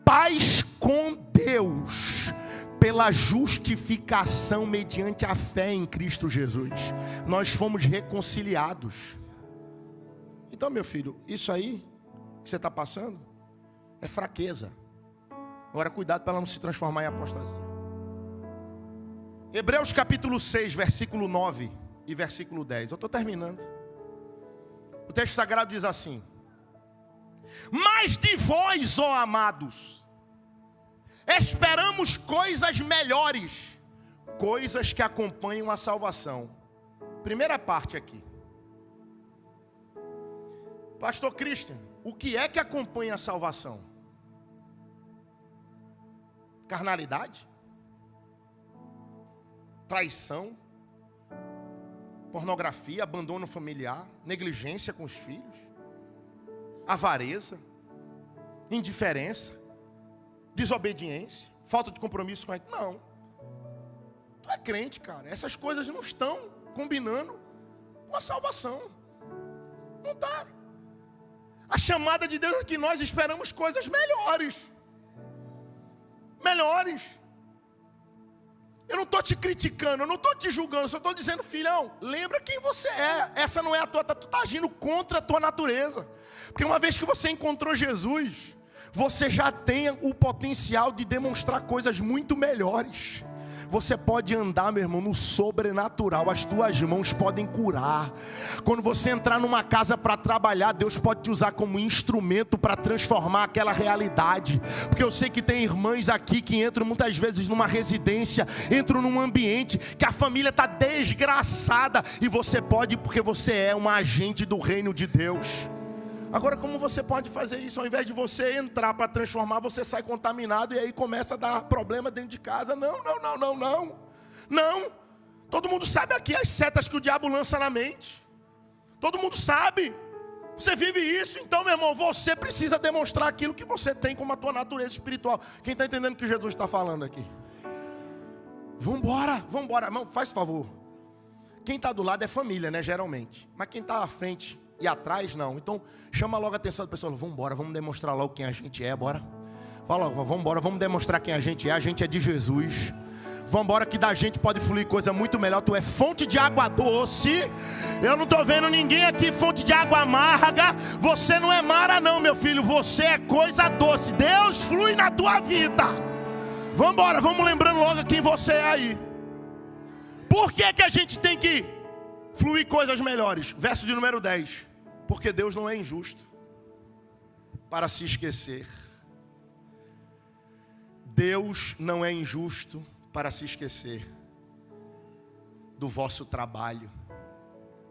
paz com Deus pela justificação mediante a fé em Cristo Jesus. Nós fomos reconciliados. então, meu filho, isso aí que você está passando é fraqueza. Agora, cuidado para ela não se transformar em apostasia. Hebreus capítulo 6, versículo 9 e versículo 10. Eu estou terminando. O texto sagrado diz assim: mas de vós, ó amados, esperamos coisas melhores, coisas que acompanham a salvação. Primeira parte aqui. Pastor Christian, o que é que acompanha a salvação? Carnalidade? Traição? Pornografia, abandono familiar, negligência com os filhos, avareza, indiferença, desobediência, falta de compromisso com a... Não. Tu é crente, cara. Essas coisas não estão combinando com a salvação. Não está. A chamada de Deus é que nós esperamos coisas melhores. Melhores. Eu não estou te criticando, eu não estou te julgando, eu só estou dizendo, filhão, lembra quem você é. Essa não é a tua, tu está agindo contra a tua natureza. Porque uma vez que você encontrou Jesus, você já tem o potencial de demonstrar coisas muito melhores. Você pode andar, meu irmão, no sobrenatural. As tuas mãos podem curar. Quando você entrar numa casa para trabalhar, Deus pode te usar como instrumento para transformar aquela realidade. Porque eu sei que tem irmãs aqui que entram muitas vezes numa residência, entram num ambiente que a família está desgraçada. E você pode, porque você é um agente do reino de Deus. Agora, como você pode fazer isso? Ao invés de você entrar para transformar, você sai contaminado e aí começa a dar problema dentro de casa. Não. Todo mundo sabe aqui as setas que o diabo lança na mente. Todo mundo sabe. Você vive isso, então, meu irmão, você precisa demonstrar aquilo que você tem como a tua natureza espiritual. Quem está entendendo o que Jesus está falando aqui? Vambora. Irmão, faz favor. Quem está do lado é família, né, geralmente. Mas quem está à frente e atrás, não. Então, chama logo a atenção da pessoa. Vamos demonstrar logo quem a gente é, bora. Fala logo, vamos demonstrar quem a gente é de Jesus. Vambora que da gente pode fluir coisa muito melhor. Tu é fonte de água doce. Eu não estou vendo ninguém aqui fonte de água amarga. Você não é mara não, meu filho. Você é coisa doce. Deus flui na tua vida. Vambora, vamos lembrando logo quem você é aí. Por que a gente tem que fluir coisas melhores? Verso de número 10. Porque Deus não é injusto para se esquecer. Deus não é injusto para se esquecer do vosso trabalho,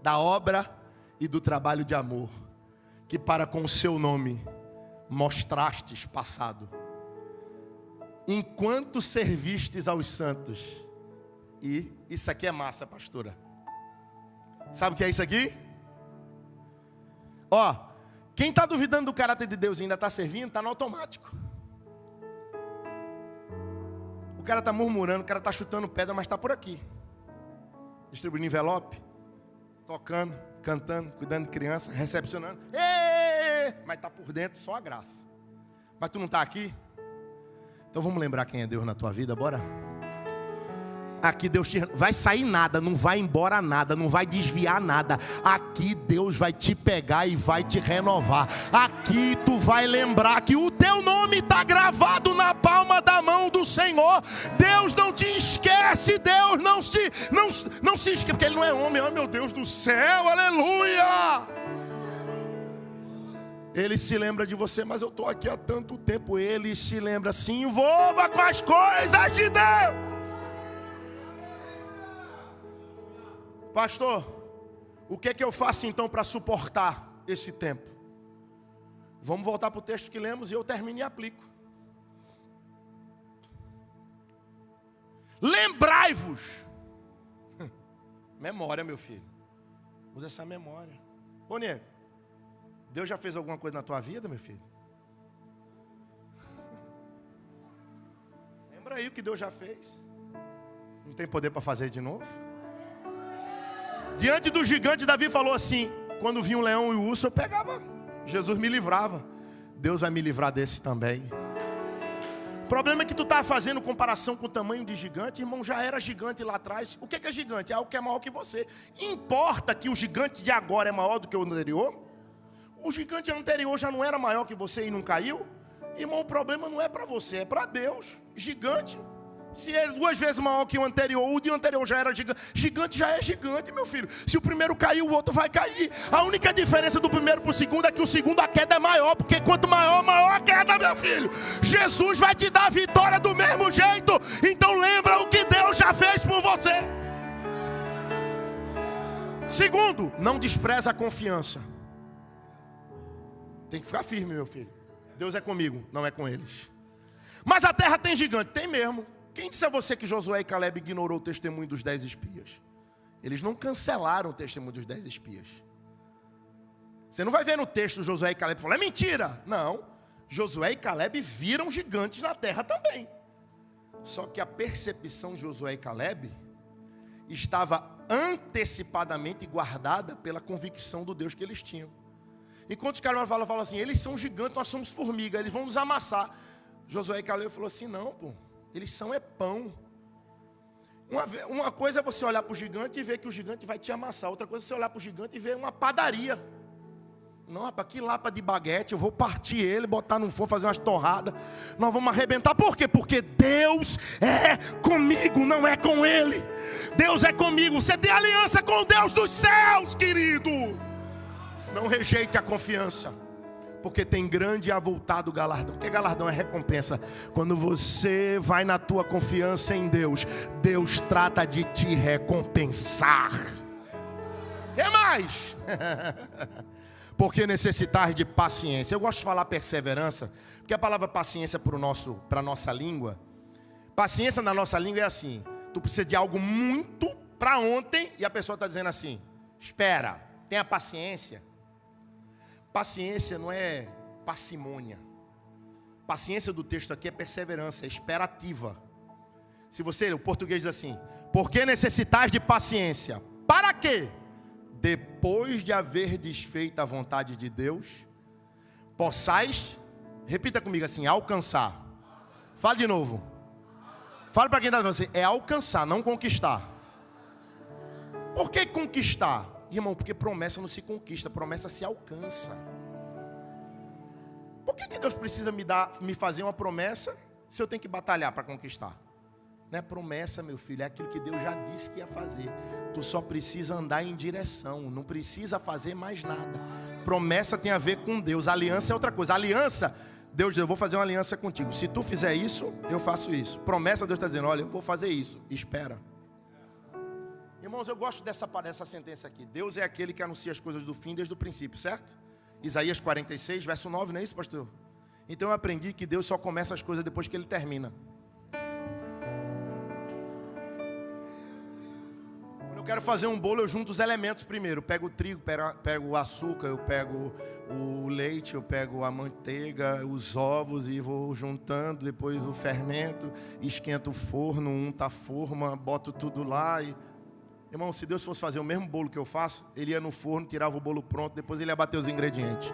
da obra e do trabalho de amor, que para com o seu nome mostrastes passado, enquanto servistes aos santos. E isso aqui é massa, pastora. Sabe o que é isso aqui? Ó, quem está duvidando do caráter de Deus e ainda está servindo, está no automático. O cara está murmurando, o cara está chutando pedra, mas está por aqui. Distribuindo envelope, tocando, cantando, cuidando de criança, recepcionando. Mas está por dentro só a graça. Mas tu não está aqui? Então vamos lembrar quem é Deus na tua vida, bora? Aqui Deus te... vai sair nada, não vai embora nada, não vai desviar nada. Aqui Deus vai te pegar e vai te renovar. Aqui tu vai lembrar que o teu nome está gravado na palma da mão do Senhor. Deus não te esquece, Deus não se esquece, porque Ele não é homem. Oh meu Deus do céu, aleluia. Ele se lembra de você, mas eu estou aqui há tanto tempo. Ele se lembra, se envolva com as coisas de Deus. Pastor, o que é que eu faço então para suportar esse tempo? Vamos voltar para o texto que lemos e eu termino e aplico. Lembrai-vos. Memória, meu filho. Usa essa memória. Ô, nego, Deus já fez alguma coisa na tua vida, meu filho? Lembra aí o que Deus já fez. Não tem poder para fazer de novo? Diante do gigante, Davi falou assim: quando vinha o leão e o urso, eu pegava. Jesus me livrava. Deus vai me livrar desse também. O problema é que tu está fazendo comparação com o tamanho de gigante. Irmão, já era gigante lá atrás. O que é gigante? É algo que é maior que você. Importa que o gigante de agora é maior do que o anterior? O gigante anterior já não era maior que você e não caiu? Irmão, o problema não é para você, é para Deus. Gigante, se é 2 vezes maior que o anterior, o de anterior já era gigante. Gigante já é gigante, meu filho. Se o primeiro caiu, o outro vai cair. A única diferença do primeiro para o segundo é que o segundo a queda é maior. Porque quanto maior, maior a queda, meu filho. Jesus vai te dar a vitória do mesmo jeito. Então lembra o que Deus já fez por você. Segundo, não despreza a confiança. Tem que ficar firme, meu filho. Deus é comigo, não é com eles. Mas a terra tem gigante, tem mesmo. Quem disse a você que Josué e Caleb ignorou o testemunho dos 10 espias? Eles não cancelaram o testemunho dos 10 espias. Você não vai ver no texto Josué e Caleb falando, é mentira. Não, Josué e Caleb viram gigantes na terra também. Só que a percepção de Josué e Caleb estava antecipadamente guardada pela convicção do Deus que eles tinham. Enquanto os caras falam assim, eles são gigantes, nós somos formiga, eles vão nos amassar. Josué e Caleb falou assim, não, pô, eles são pão. Uma coisa é você olhar para o gigante e ver que o gigante vai te amassar. Outra coisa é você olhar para o gigante e ver uma padaria. Não, rapaz, que lapa de baguete, eu vou partir ele, botar no forno, fazer umas torradas. Nós vamos arrebentar, por quê? Porque Deus é comigo, não é com ele. Deus é comigo, você tem aliança com o Deus dos céus, querido. Não rejeite a confiança, porque tem grande e avultado galardão. Porque galardão é recompensa. Quando você vai na tua confiança em Deus, Deus trata de te recompensar. Que mais? Porque necessitar de paciência. Eu gosto de falar perseverança, porque a palavra paciência para a nossa língua, paciência na nossa língua é assim: tu precisa de algo muito para ontem, e a pessoa está dizendo assim, espera, tenha paciência. Paciência não é parcimônia. Paciência do texto aqui é perseverança, é esperativa. Se você, o português diz assim, porque necessitais de paciência? Para quê? Depois de haver desfeito a vontade de Deus, possais, repita comigo assim, alcançar. Fala de novo. Fala para quem está dizendo assim, é alcançar, não conquistar. Por que conquistar? Irmão, porque promessa não se conquista, promessa se alcança. Por que Deus precisa me fazer uma promessa se eu tenho que batalhar para conquistar? Não é promessa, meu filho, é aquilo que Deus já disse que ia fazer. Tu só precisa andar em direção, não precisa fazer mais nada. Promessa tem a ver com Deus, aliança é outra coisa. Aliança, Deus diz, eu vou fazer uma aliança contigo. Se tu fizer isso, eu faço isso. Promessa, Deus está dizendo, olha, eu vou fazer isso, espera. Irmãos, eu gosto dessa sentença aqui. Deus é aquele que anuncia as coisas do fim desde o princípio, certo? Isaías 46, verso 9, não é isso, pastor? Então eu aprendi que Deus só começa as coisas depois que Ele termina. Quando eu quero fazer um bolo, eu junto os elementos primeiro. Eu pego o trigo, pego o açúcar, eu pego o leite, eu pego a manteiga, os ovos e vou juntando. Depois o fermento, esquento o forno, unta a forma, boto tudo lá e... Irmão, se Deus fosse fazer o mesmo bolo que eu faço, Ele ia no forno, tirava o bolo pronto, depois Ele ia bater os ingredientes.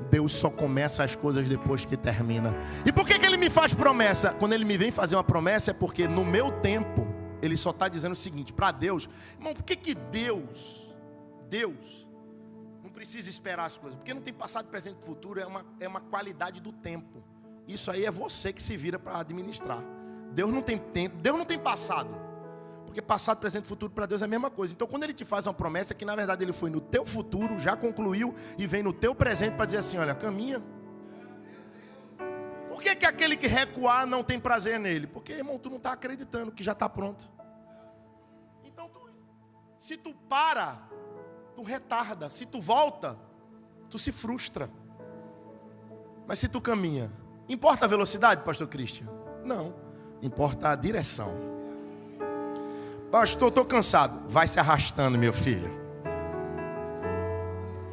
Deus só começa as coisas depois que termina. E por que Ele me faz promessa? Quando Ele me vem fazer uma promessa é porque no meu tempo, Ele só está dizendo o seguinte, para Deus, irmão, por que Deus não precisa esperar as coisas? Porque não tem passado, presente e futuro, é uma qualidade do tempo. Isso aí é você que se vira para administrar. Deus não tem tempo, Deus não tem passado. Porque passado, presente e futuro para Deus é a mesma coisa. Então quando Ele te faz uma promessa, que na verdade Ele foi no teu futuro, já concluiu, e vem no teu presente para dizer assim, olha, caminha. Por que aquele que recuar não tem prazer nele? Porque, irmão, tu não está acreditando que já está pronto. Então, se tu para, tu retarda. Se tu volta, tu se frustra. Mas se tu caminha, importa a velocidade, pastor Christian? Não, importa a direção. Pastor, estou cansado. Vai se arrastando, meu filho.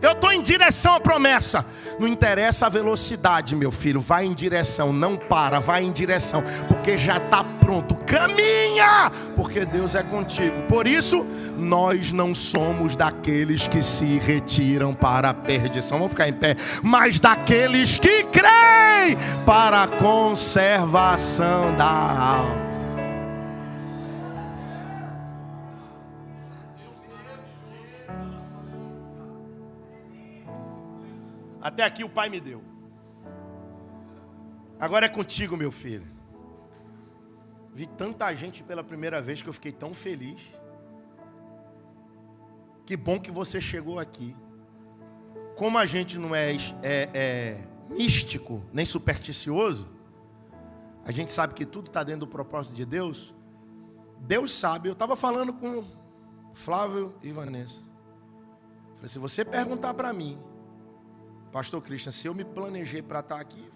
Eu estou em direção à promessa. Não interessa a velocidade, meu filho. Vai em direção, não para, vai em direção. Porque já está pronto. Caminha, porque Deus é contigo. Por isso, nós não somos daqueles que se retiram para a perdição. Vamos ficar em pé. Mas daqueles que creem para a conservação da alma. Até aqui o Pai me deu. Agora é contigo, meu filho. Vi tanta gente pela primeira vez que eu fiquei tão feliz. Que bom que você chegou aqui. Como a gente não é místico, nem supersticioso, a gente sabe que tudo está dentro do propósito de Deus. Deus sabe. Eu estava falando com Flávio e Vanessa. Falei, se você perguntar para mim, Pastor Christian, se eu me planejei para estar aqui,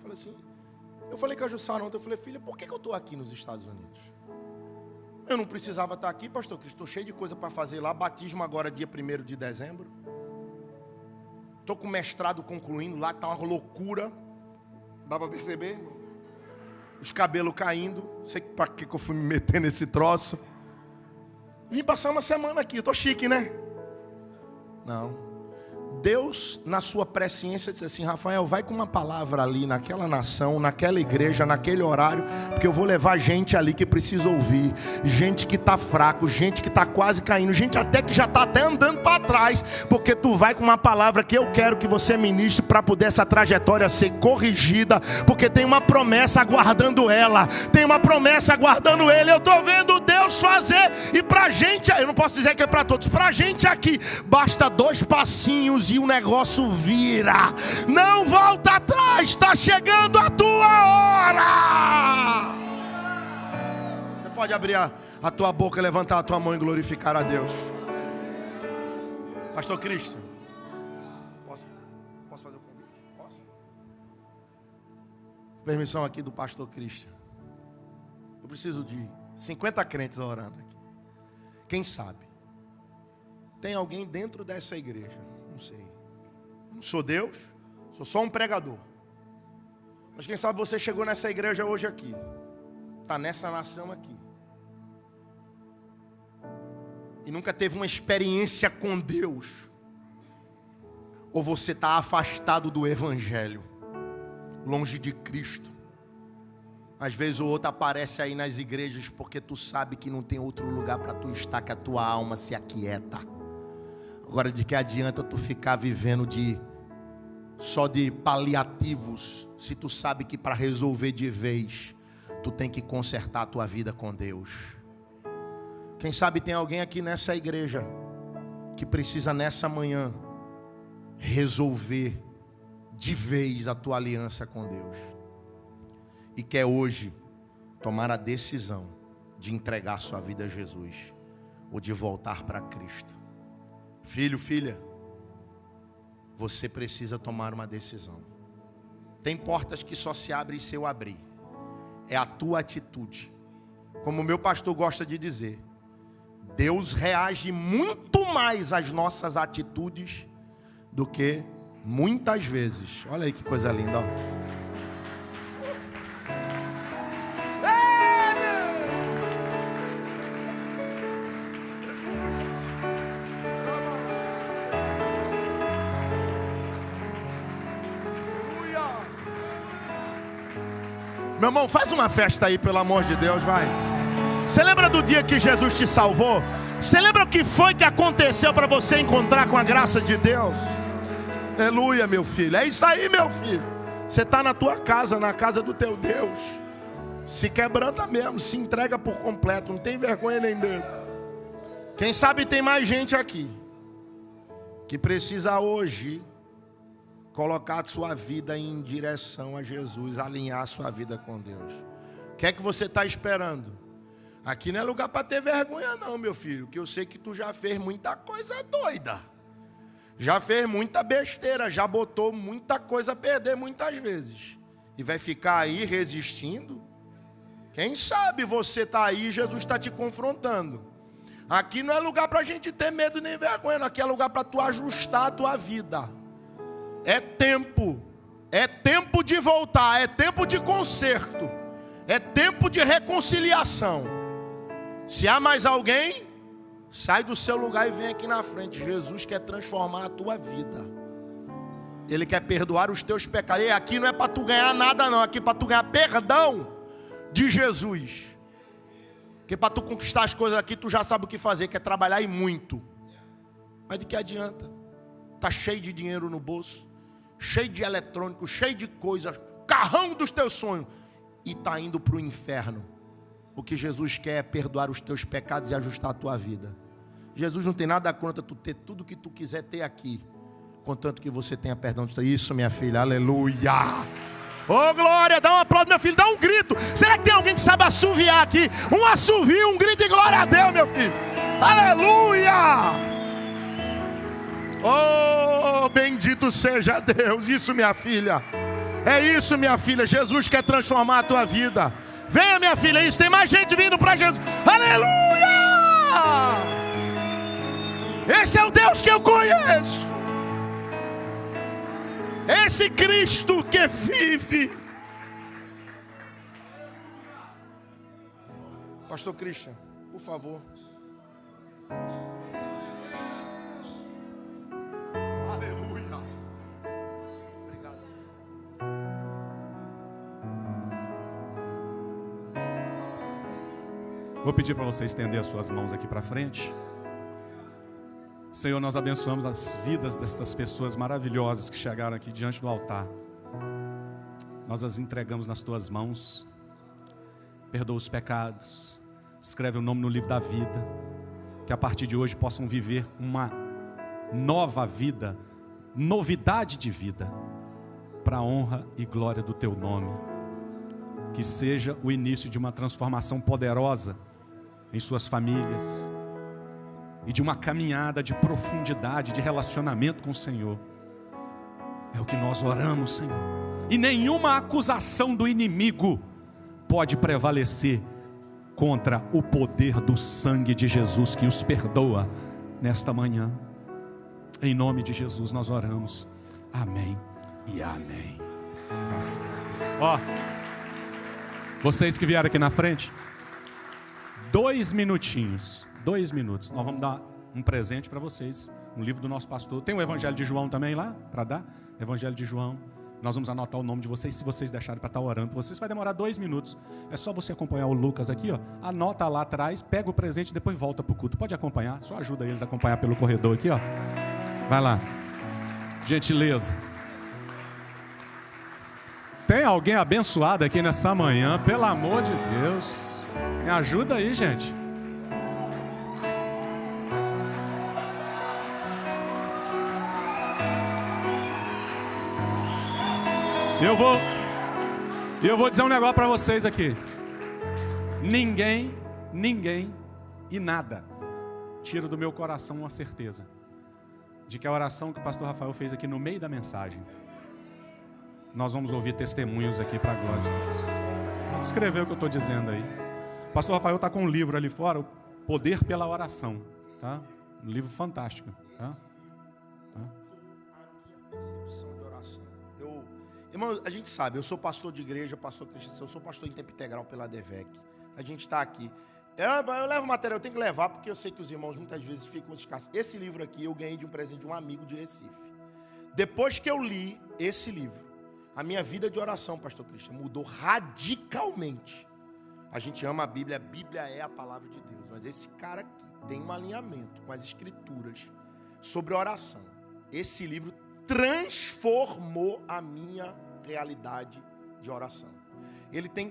eu falei com a Jussara ontem, eu falei, filha, por que eu estou aqui nos Estados Unidos? Eu não precisava estar aqui, Pastor Christian, estou cheio de coisa para fazer lá, batismo agora dia 1º de dezembro. Estou com o mestrado concluindo lá, está uma loucura. Dá para perceber? Os cabelos caindo. Não sei para que eu fui me meter nesse troço. Vim passar uma semana aqui, estou chique, né? Não. Deus, na sua presciência, disse assim, Rafael, vai com uma palavra ali naquela nação, naquela igreja, naquele horário, porque eu vou levar gente ali que precisa ouvir, gente que está fraco, gente que está quase caindo, gente até que já está até andando para trás, porque tu vai com uma palavra que eu quero que você ministre para poder essa trajetória ser corrigida, porque tem uma promessa aguardando ela, tem uma promessa aguardando ele. Eu estou vendo Deus fazer, e pra gente, eu não posso dizer que é para todos, pra gente aqui, basta 2 passinhos e o negócio vira. Não volta atrás, está chegando a tua hora. Você pode abrir a tua boca, levantar a tua mão e glorificar a Deus. Pastor Cristo, posso fazer o convite? Posso? Permissão aqui do Pastor Cristo. Eu preciso de 50 crentes orando aqui. Quem sabe tem alguém dentro dessa igreja, não sei, não sou Deus, sou só um pregador, mas quem sabe você chegou nessa igreja hoje aqui, está nessa nação aqui, e nunca teve uma experiência com Deus, ou você está afastado do Evangelho, longe de Cristo. Às vezes o outro aparece aí nas igrejas porque tu sabe que não tem outro lugar para tu estar, que a tua alma se aquieta. Agora, de que adianta tu ficar vivendo só de paliativos, se tu sabe que para resolver de vez, tu tem que consertar a tua vida com Deus. Quem sabe tem alguém aqui nessa igreja que precisa nessa manhã resolver de vez a tua aliança com Deus. E quer hoje tomar a decisão de entregar sua vida a Jesus, ou de voltar para Cristo. Filho, filha, você precisa tomar uma decisão. Tem portas que só se abrem se eu abrir. É a tua atitude. Como o meu pastor gosta de dizer, Deus reage muito mais às nossas atitudes do que muitas vezes. Olha aí que coisa linda, ó. Meu irmão, faz uma festa aí, pelo amor de Deus, vai. Você lembra do dia que Jesus te salvou? Você lembra o que foi que aconteceu para você encontrar com a graça de Deus? Aleluia, meu filho. É isso aí, meu filho. Você está na tua casa, na casa do teu Deus. Se quebranta mesmo, se entrega por completo. Não tem vergonha nem medo. Quem sabe tem mais gente aqui que precisa hoje colocar a sua vida em direção a Jesus, alinhar a sua vida com Deus. O que é que você está esperando? Aqui não é lugar para ter vergonha não, meu filho, que eu sei que tu já fez muita coisa doida, já fez muita besteira, já botou muita coisa a perder muitas vezes, e vai ficar aí resistindo? Quem sabe você está aí e Jesus está te confrontando. Aqui não é lugar para a gente ter medo nem vergonha, aqui é lugar para tu ajustar a tua vida. É tempo de voltar, é tempo de conserto, é tempo de reconciliação. Se há mais alguém, sai do seu lugar e vem aqui na frente. Jesus quer transformar a tua vida. Ele quer perdoar os teus pecados. E aqui não é para tu ganhar nada não, aqui é para tu ganhar perdão de Jesus. Porque para tu conquistar as coisas aqui, tu já sabe o que fazer, que é trabalhar e muito. Mas de que adianta? Tá cheio de dinheiro no bolso, cheio de eletrônico, cheio de coisas, carrão dos teus sonhos, e está indo para o inferno. O que Jesus quer é perdoar os teus pecados e ajustar a tua vida. Jesus não tem nada contra tu ter tudo que tu quiser ter aqui, contanto que você tenha perdão de isso, minha filha, aleluia. Oh glória, dá um aplauso, meu filho, dá um grito. Será que tem alguém que sabe assoviar aqui? Um assovio, um grito de glória a Deus, meu filho. Aleluia. Oh, bendito seja Deus. Isso, minha filha. É isso, minha filha. Jesus quer transformar a tua vida. Venha, minha filha, isso. Tem mais gente vindo para Jesus. Aleluia. Esse é o Deus que eu conheço. Esse Cristo que vive. Pastor Christian, por favor. Aleluia. Obrigado. Vou pedir para você estender as suas mãos aqui para frente. Senhor, nós abençoamos as vidas dessas pessoas maravilhosas que chegaram aqui diante do altar. Nós as entregamos nas tuas mãos. Perdoa os pecados. Escreve o nome no livro da vida. Que a partir de hoje possam viver uma nova vida, novidade de vida, para a honra e glória do teu nome. Que seja o início de uma transformação poderosa em suas famílias e de uma caminhada de profundidade, de relacionamento com o Senhor. É o que nós oramos, Senhor. E nenhuma acusação do inimigo pode prevalecer contra o poder do sangue de Jesus que os perdoa nesta manhã. Em nome de Jesus nós oramos. Amém e amém. Graças a Deus. Ó, vocês que vieram aqui na frente, 2 minutinhos. 2 minutos, nós vamos dar um presente para vocês, um livro do nosso pastor. Tem o Evangelho de João também lá, para dar, Evangelho de João. Nós vamos anotar o nome de vocês, se vocês deixarem para estar orando por vocês, vai demorar 2 minutos. É só você acompanhar o Lucas aqui, ó. Anota lá atrás, pega o presente e depois volta para o culto. Pode acompanhar, só ajuda eles a acompanhar pelo corredor aqui, ó. Vai lá, gentileza. Tem alguém abençoado aqui nessa manhã, pelo amor de Deus. Me ajuda aí, gente. Eu vou dizer um negócio para vocês aqui. Ninguém e nada tira do meu coração uma certeza de que a oração que o pastor Rafael fez aqui no meio da mensagem, nós vamos ouvir testemunhos aqui para a glória de Deus. Vou descrever o que eu estou dizendo aí. O pastor Rafael está com um livro ali fora, O Poder pela Oração, tá? Um livro fantástico, tá? Irmão, a gente sabe, eu sou pastor de igreja, pastor cristão, eu sou pastor em tempo integral pela DEVEC. A gente está aqui. Eu levo material, eu tenho que levar, porque eu sei que os irmãos muitas vezes ficam escassos. Esse livro aqui eu ganhei de um presente de um amigo de Recife. Depois que eu li esse livro, a minha vida de oração, pastor Cristian, mudou radicalmente. A gente ama a Bíblia é a palavra de Deus. Mas esse cara aqui tem um alinhamento com as escrituras sobre oração. Esse livro transformou a minha realidade de oração. Ele tem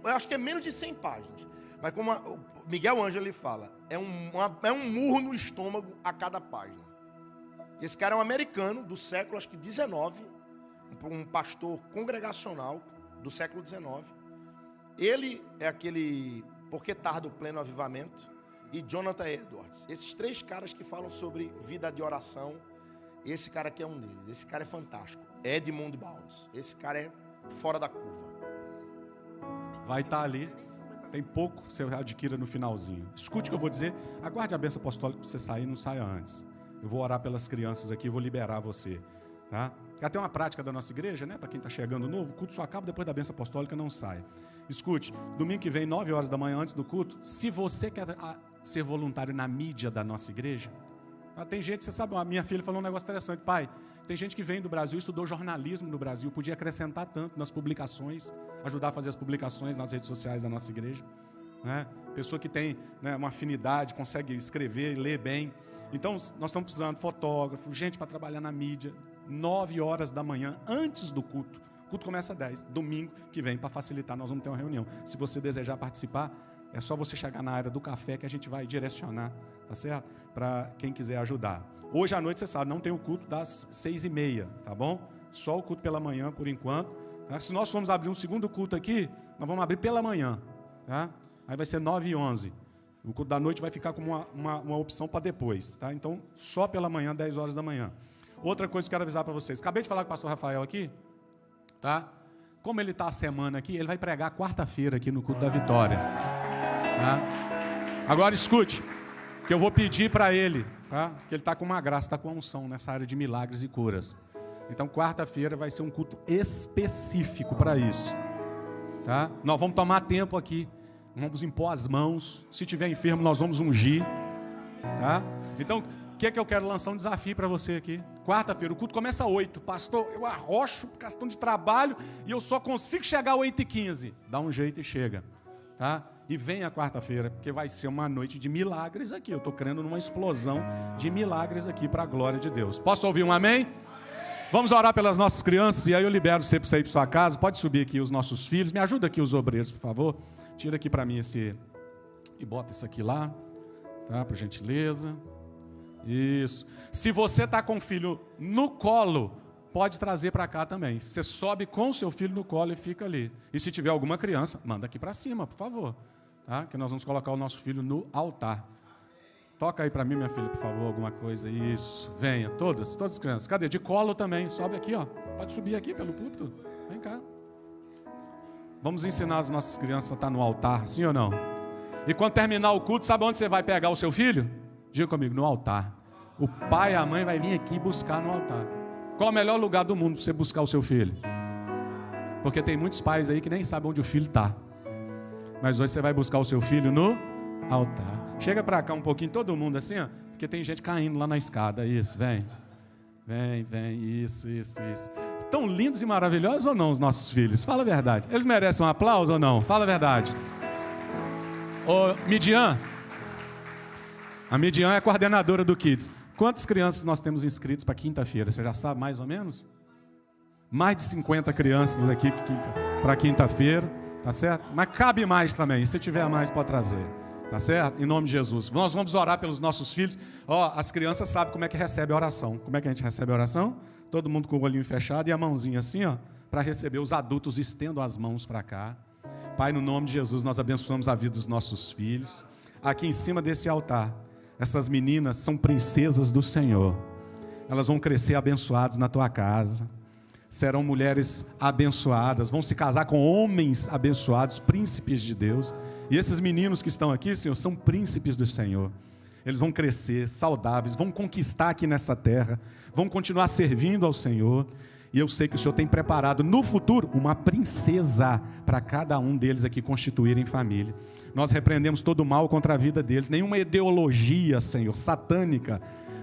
eu acho que é menos de 100 páginas. Mas como o Miguel Ângelo ele fala, é um murro no estômago a cada página. Esse cara é um americano do século, acho que 19, um pastor congregacional do século 19. Ele é aquele Porque Tarda o Pleno Avivamento e Jonathan Edwards. Esses 3 caras que falam sobre vida de oração. Esse cara aqui é um deles. Esse cara é fantástico. Edmund Bounds. Esse cara é fora da curva. Vai estar ali. Tem pouco, você adquira no finalzinho. Escute o que eu vou dizer. Aguarde a bênção apostólica para você sair, não saia antes. Eu vou orar pelas crianças aqui e vou liberar você. Tá? Tem uma prática da nossa igreja, né? Para quem está chegando novo, o culto só acaba depois da bênção apostólica, não saia. Escute, domingo que vem, 9 horas da manhã antes do culto, se você quer ser voluntário na mídia da nossa igreja, tem gente, você sabe, a minha filha falou um negócio interessante. Pai, tem gente que vem do Brasil, estudou jornalismo no Brasil, podia acrescentar tanto nas publicações, ajudar a fazer as publicações nas redes sociais da nossa igreja, né? Pessoa que tem, né, uma afinidade, consegue escrever e ler bem. Então, nós estamos precisando de fotógrafo, gente para trabalhar na mídia 9 horas da manhã, antes do culto. O culto começa às 10. Domingo que vem, para facilitar, nós vamos ter uma reunião. Se você desejar participar, é só você chegar na área do café que a gente vai direcionar, tá certo? Para quem quiser ajudar. Hoje à noite, você sabe, não tem o culto das 6h30, tá bom? Só o culto pela manhã, por enquanto. Tá? Se nós formos abrir um segundo culto aqui, nós vamos abrir pela manhã, tá? Aí vai ser 9h11. O culto da noite vai ficar como uma opção para depois, tá? Então, só pela manhã, 10 horas da manhã. Outra coisa que eu quero avisar para vocês. Acabei de falar com o pastor Rafael aqui, tá? Como ele está a semana aqui, ele vai pregar quarta-feira aqui no culto da Vitória. Tá? Agora escute, que eu vou pedir para ele, tá? Que ele está com uma graça, está com uma unção nessa área de milagres e curas. Então, quarta-feira vai ser um culto específico para isso. Tá? Nós vamos tomar tempo aqui. Vamos impor as mãos. Se tiver enfermo, nós vamos ungir. Tá? Então, o que é que eu quero lançar um desafio para você aqui? Quarta-feira, o culto começa às 8. Pastor, eu arrocho por questão de trabalho e eu só consigo chegar às 8h15. Dá um jeito e chega. Tá? E venha quarta-feira, porque vai ser uma noite de milagres aqui. Eu estou crendo numa explosão de milagres aqui para a glória de Deus. Posso ouvir um amém? Vamos orar pelas nossas crianças e aí eu libero você para sair para sua casa. Pode subir aqui os nossos filhos. Me ajuda aqui os obreiros, por favor. Tira aqui para mim esse e bota isso aqui lá, tá? Por gentileza. Isso. Se você está com o filho no colo, pode trazer para cá também. Você sobe com o seu filho no colo e fica ali. E se tiver alguma criança, manda aqui para cima, por favor. Tá? Que nós vamos colocar o nosso filho no altar. Toca aí para mim, minha filha, por favor, alguma coisa. Isso. Venha, todas as crianças. Cadê? De colo também. Sobe aqui, ó. Pode subir aqui pelo púlpito. Vem cá. Vamos ensinar as nossas crianças a estar no altar, sim ou não? E quando terminar o culto, sabe onde você vai pegar o seu filho? Diga comigo, no altar. O pai e a mãe vai vir aqui buscar no altar. Qual o melhor lugar do mundo para você buscar o seu filho? Porque tem muitos pais aí que nem sabem onde o filho está. Mas hoje você vai buscar o seu filho no altar. Chega para cá um pouquinho, todo mundo assim, ó, porque tem gente caindo lá na escada. Isso, vem. Vem, isso. Estão lindos e maravilhosos ou não os nossos filhos? Fala a verdade. Eles merecem um aplauso ou não? Fala a verdade. Ô, Midian. A Midian é a coordenadora do Kids. Quantas crianças nós temos inscritos para quinta-feira? Você já sabe mais ou menos? Mais de 50 crianças aqui para quinta-feira, tá certo? Mas cabe mais também. Se tiver mais, pode trazer. Tá certo? Em nome de Jesus. Nós vamos orar pelos nossos filhos. Ó, as crianças sabem como é que recebe a oração. Como é que a gente recebe a oração? Todo mundo com o olhinho fechado e a mãozinha assim, ó, para receber. Os adultos estendam as mãos para cá. Pai, no nome de Jesus, nós abençoamos a vida dos nossos filhos. Aqui em cima desse altar, essas meninas são princesas do Senhor. Elas vão crescer abençoadas na tua casa. Serão mulheres abençoadas. Vão se casar com homens abençoados, príncipes de Deus. E esses meninos que estão aqui, Senhor, são príncipes do Senhor. Eles vão crescer saudáveis, vão conquistar aqui nessa terra, vão continuar servindo ao Senhor. E eu sei que o Senhor tem preparado no futuro uma princesa para cada um deles aqui constituírem família. Nós repreendemos todo o mal contra a vida deles. Nenhuma ideologia, Senhor, satânica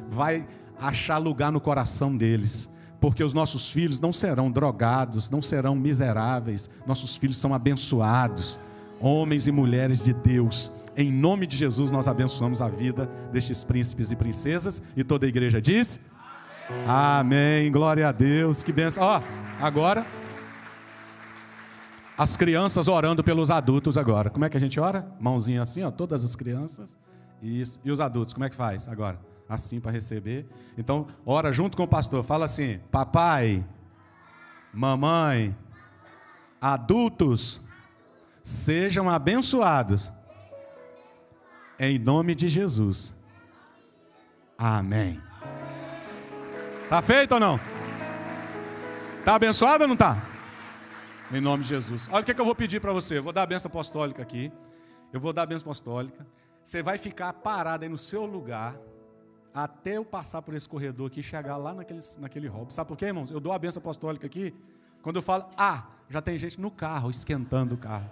vai achar lugar no coração deles. Porque os nossos filhos não serão drogados, não serão miseráveis. Nossos filhos são abençoados. Homens e mulheres de Deus. Em nome de Jesus nós abençoamos a vida destes príncipes e princesas. E toda a igreja diz: amém, glória a Deus, que bênção. Ó, agora as crianças orando pelos adultos agora. Como é que a gente ora? Mãozinha assim, ó, todas as crianças. Isso. E os adultos, como é que faz agora? Assim para receber. Então, ora junto com o pastor. Fala assim: papai, mamãe, adultos, sejam abençoados. Em nome de Jesus. Amém. Tá feito ou não? Tá abençoado ou não tá? Em nome de Jesus. Olha o que eu vou pedir para você. Eu vou dar a bênção apostólica aqui. Eu vou dar a bênção apostólica. Você vai ficar parado aí no seu lugar até eu passar por esse corredor aqui e chegar lá naquele hall. Sabe por quê, irmãos? Eu dou a bênção apostólica aqui. Quando eu falo já tem gente no carro, esquentando o carro.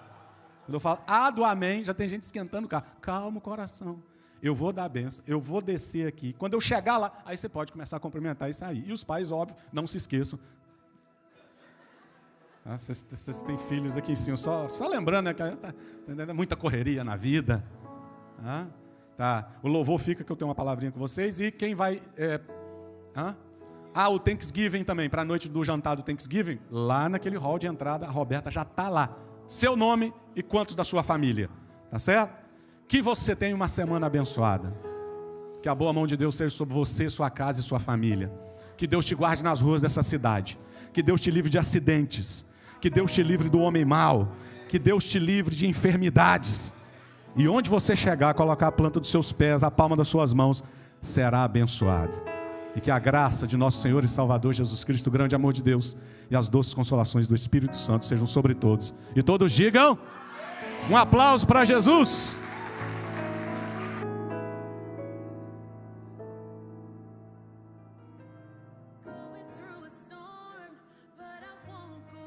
Quando eu falo do amém, já tem gente esquentando o carro. Calma o coração. Eu vou dar a benção, eu vou descer aqui. Quando eu chegar lá, aí você pode começar a cumprimentar e sair. E os pais, óbvio, não se esqueçam. Tá? Vocês têm filhos aqui em cima, só lembrando, né, que muita correria na vida. Tá? O louvor fica, que eu tenho uma palavrinha com vocês. E quem vai... O Thanksgiving também, para a noite do jantar do Thanksgiving, lá naquele hall de entrada, a Roberta já está lá. Seu nome e quantos da sua família. Tá certo? Que você tenha uma semana abençoada. Que a boa mão de Deus seja sobre você, sua casa e sua família. Que Deus te guarde nas ruas dessa cidade. Que Deus te livre de acidentes. Que Deus te livre do homem mau. Que Deus te livre de enfermidades. E onde você chegar, colocar a planta dos seus pés, a palma das suas mãos, será abençoado. E que a graça de nosso Senhor e Salvador Jesus Cristo, o grande amor de Deus e as doces consolações do Espírito Santo sejam sobre todos. E todos digam, um aplauso para Jesus.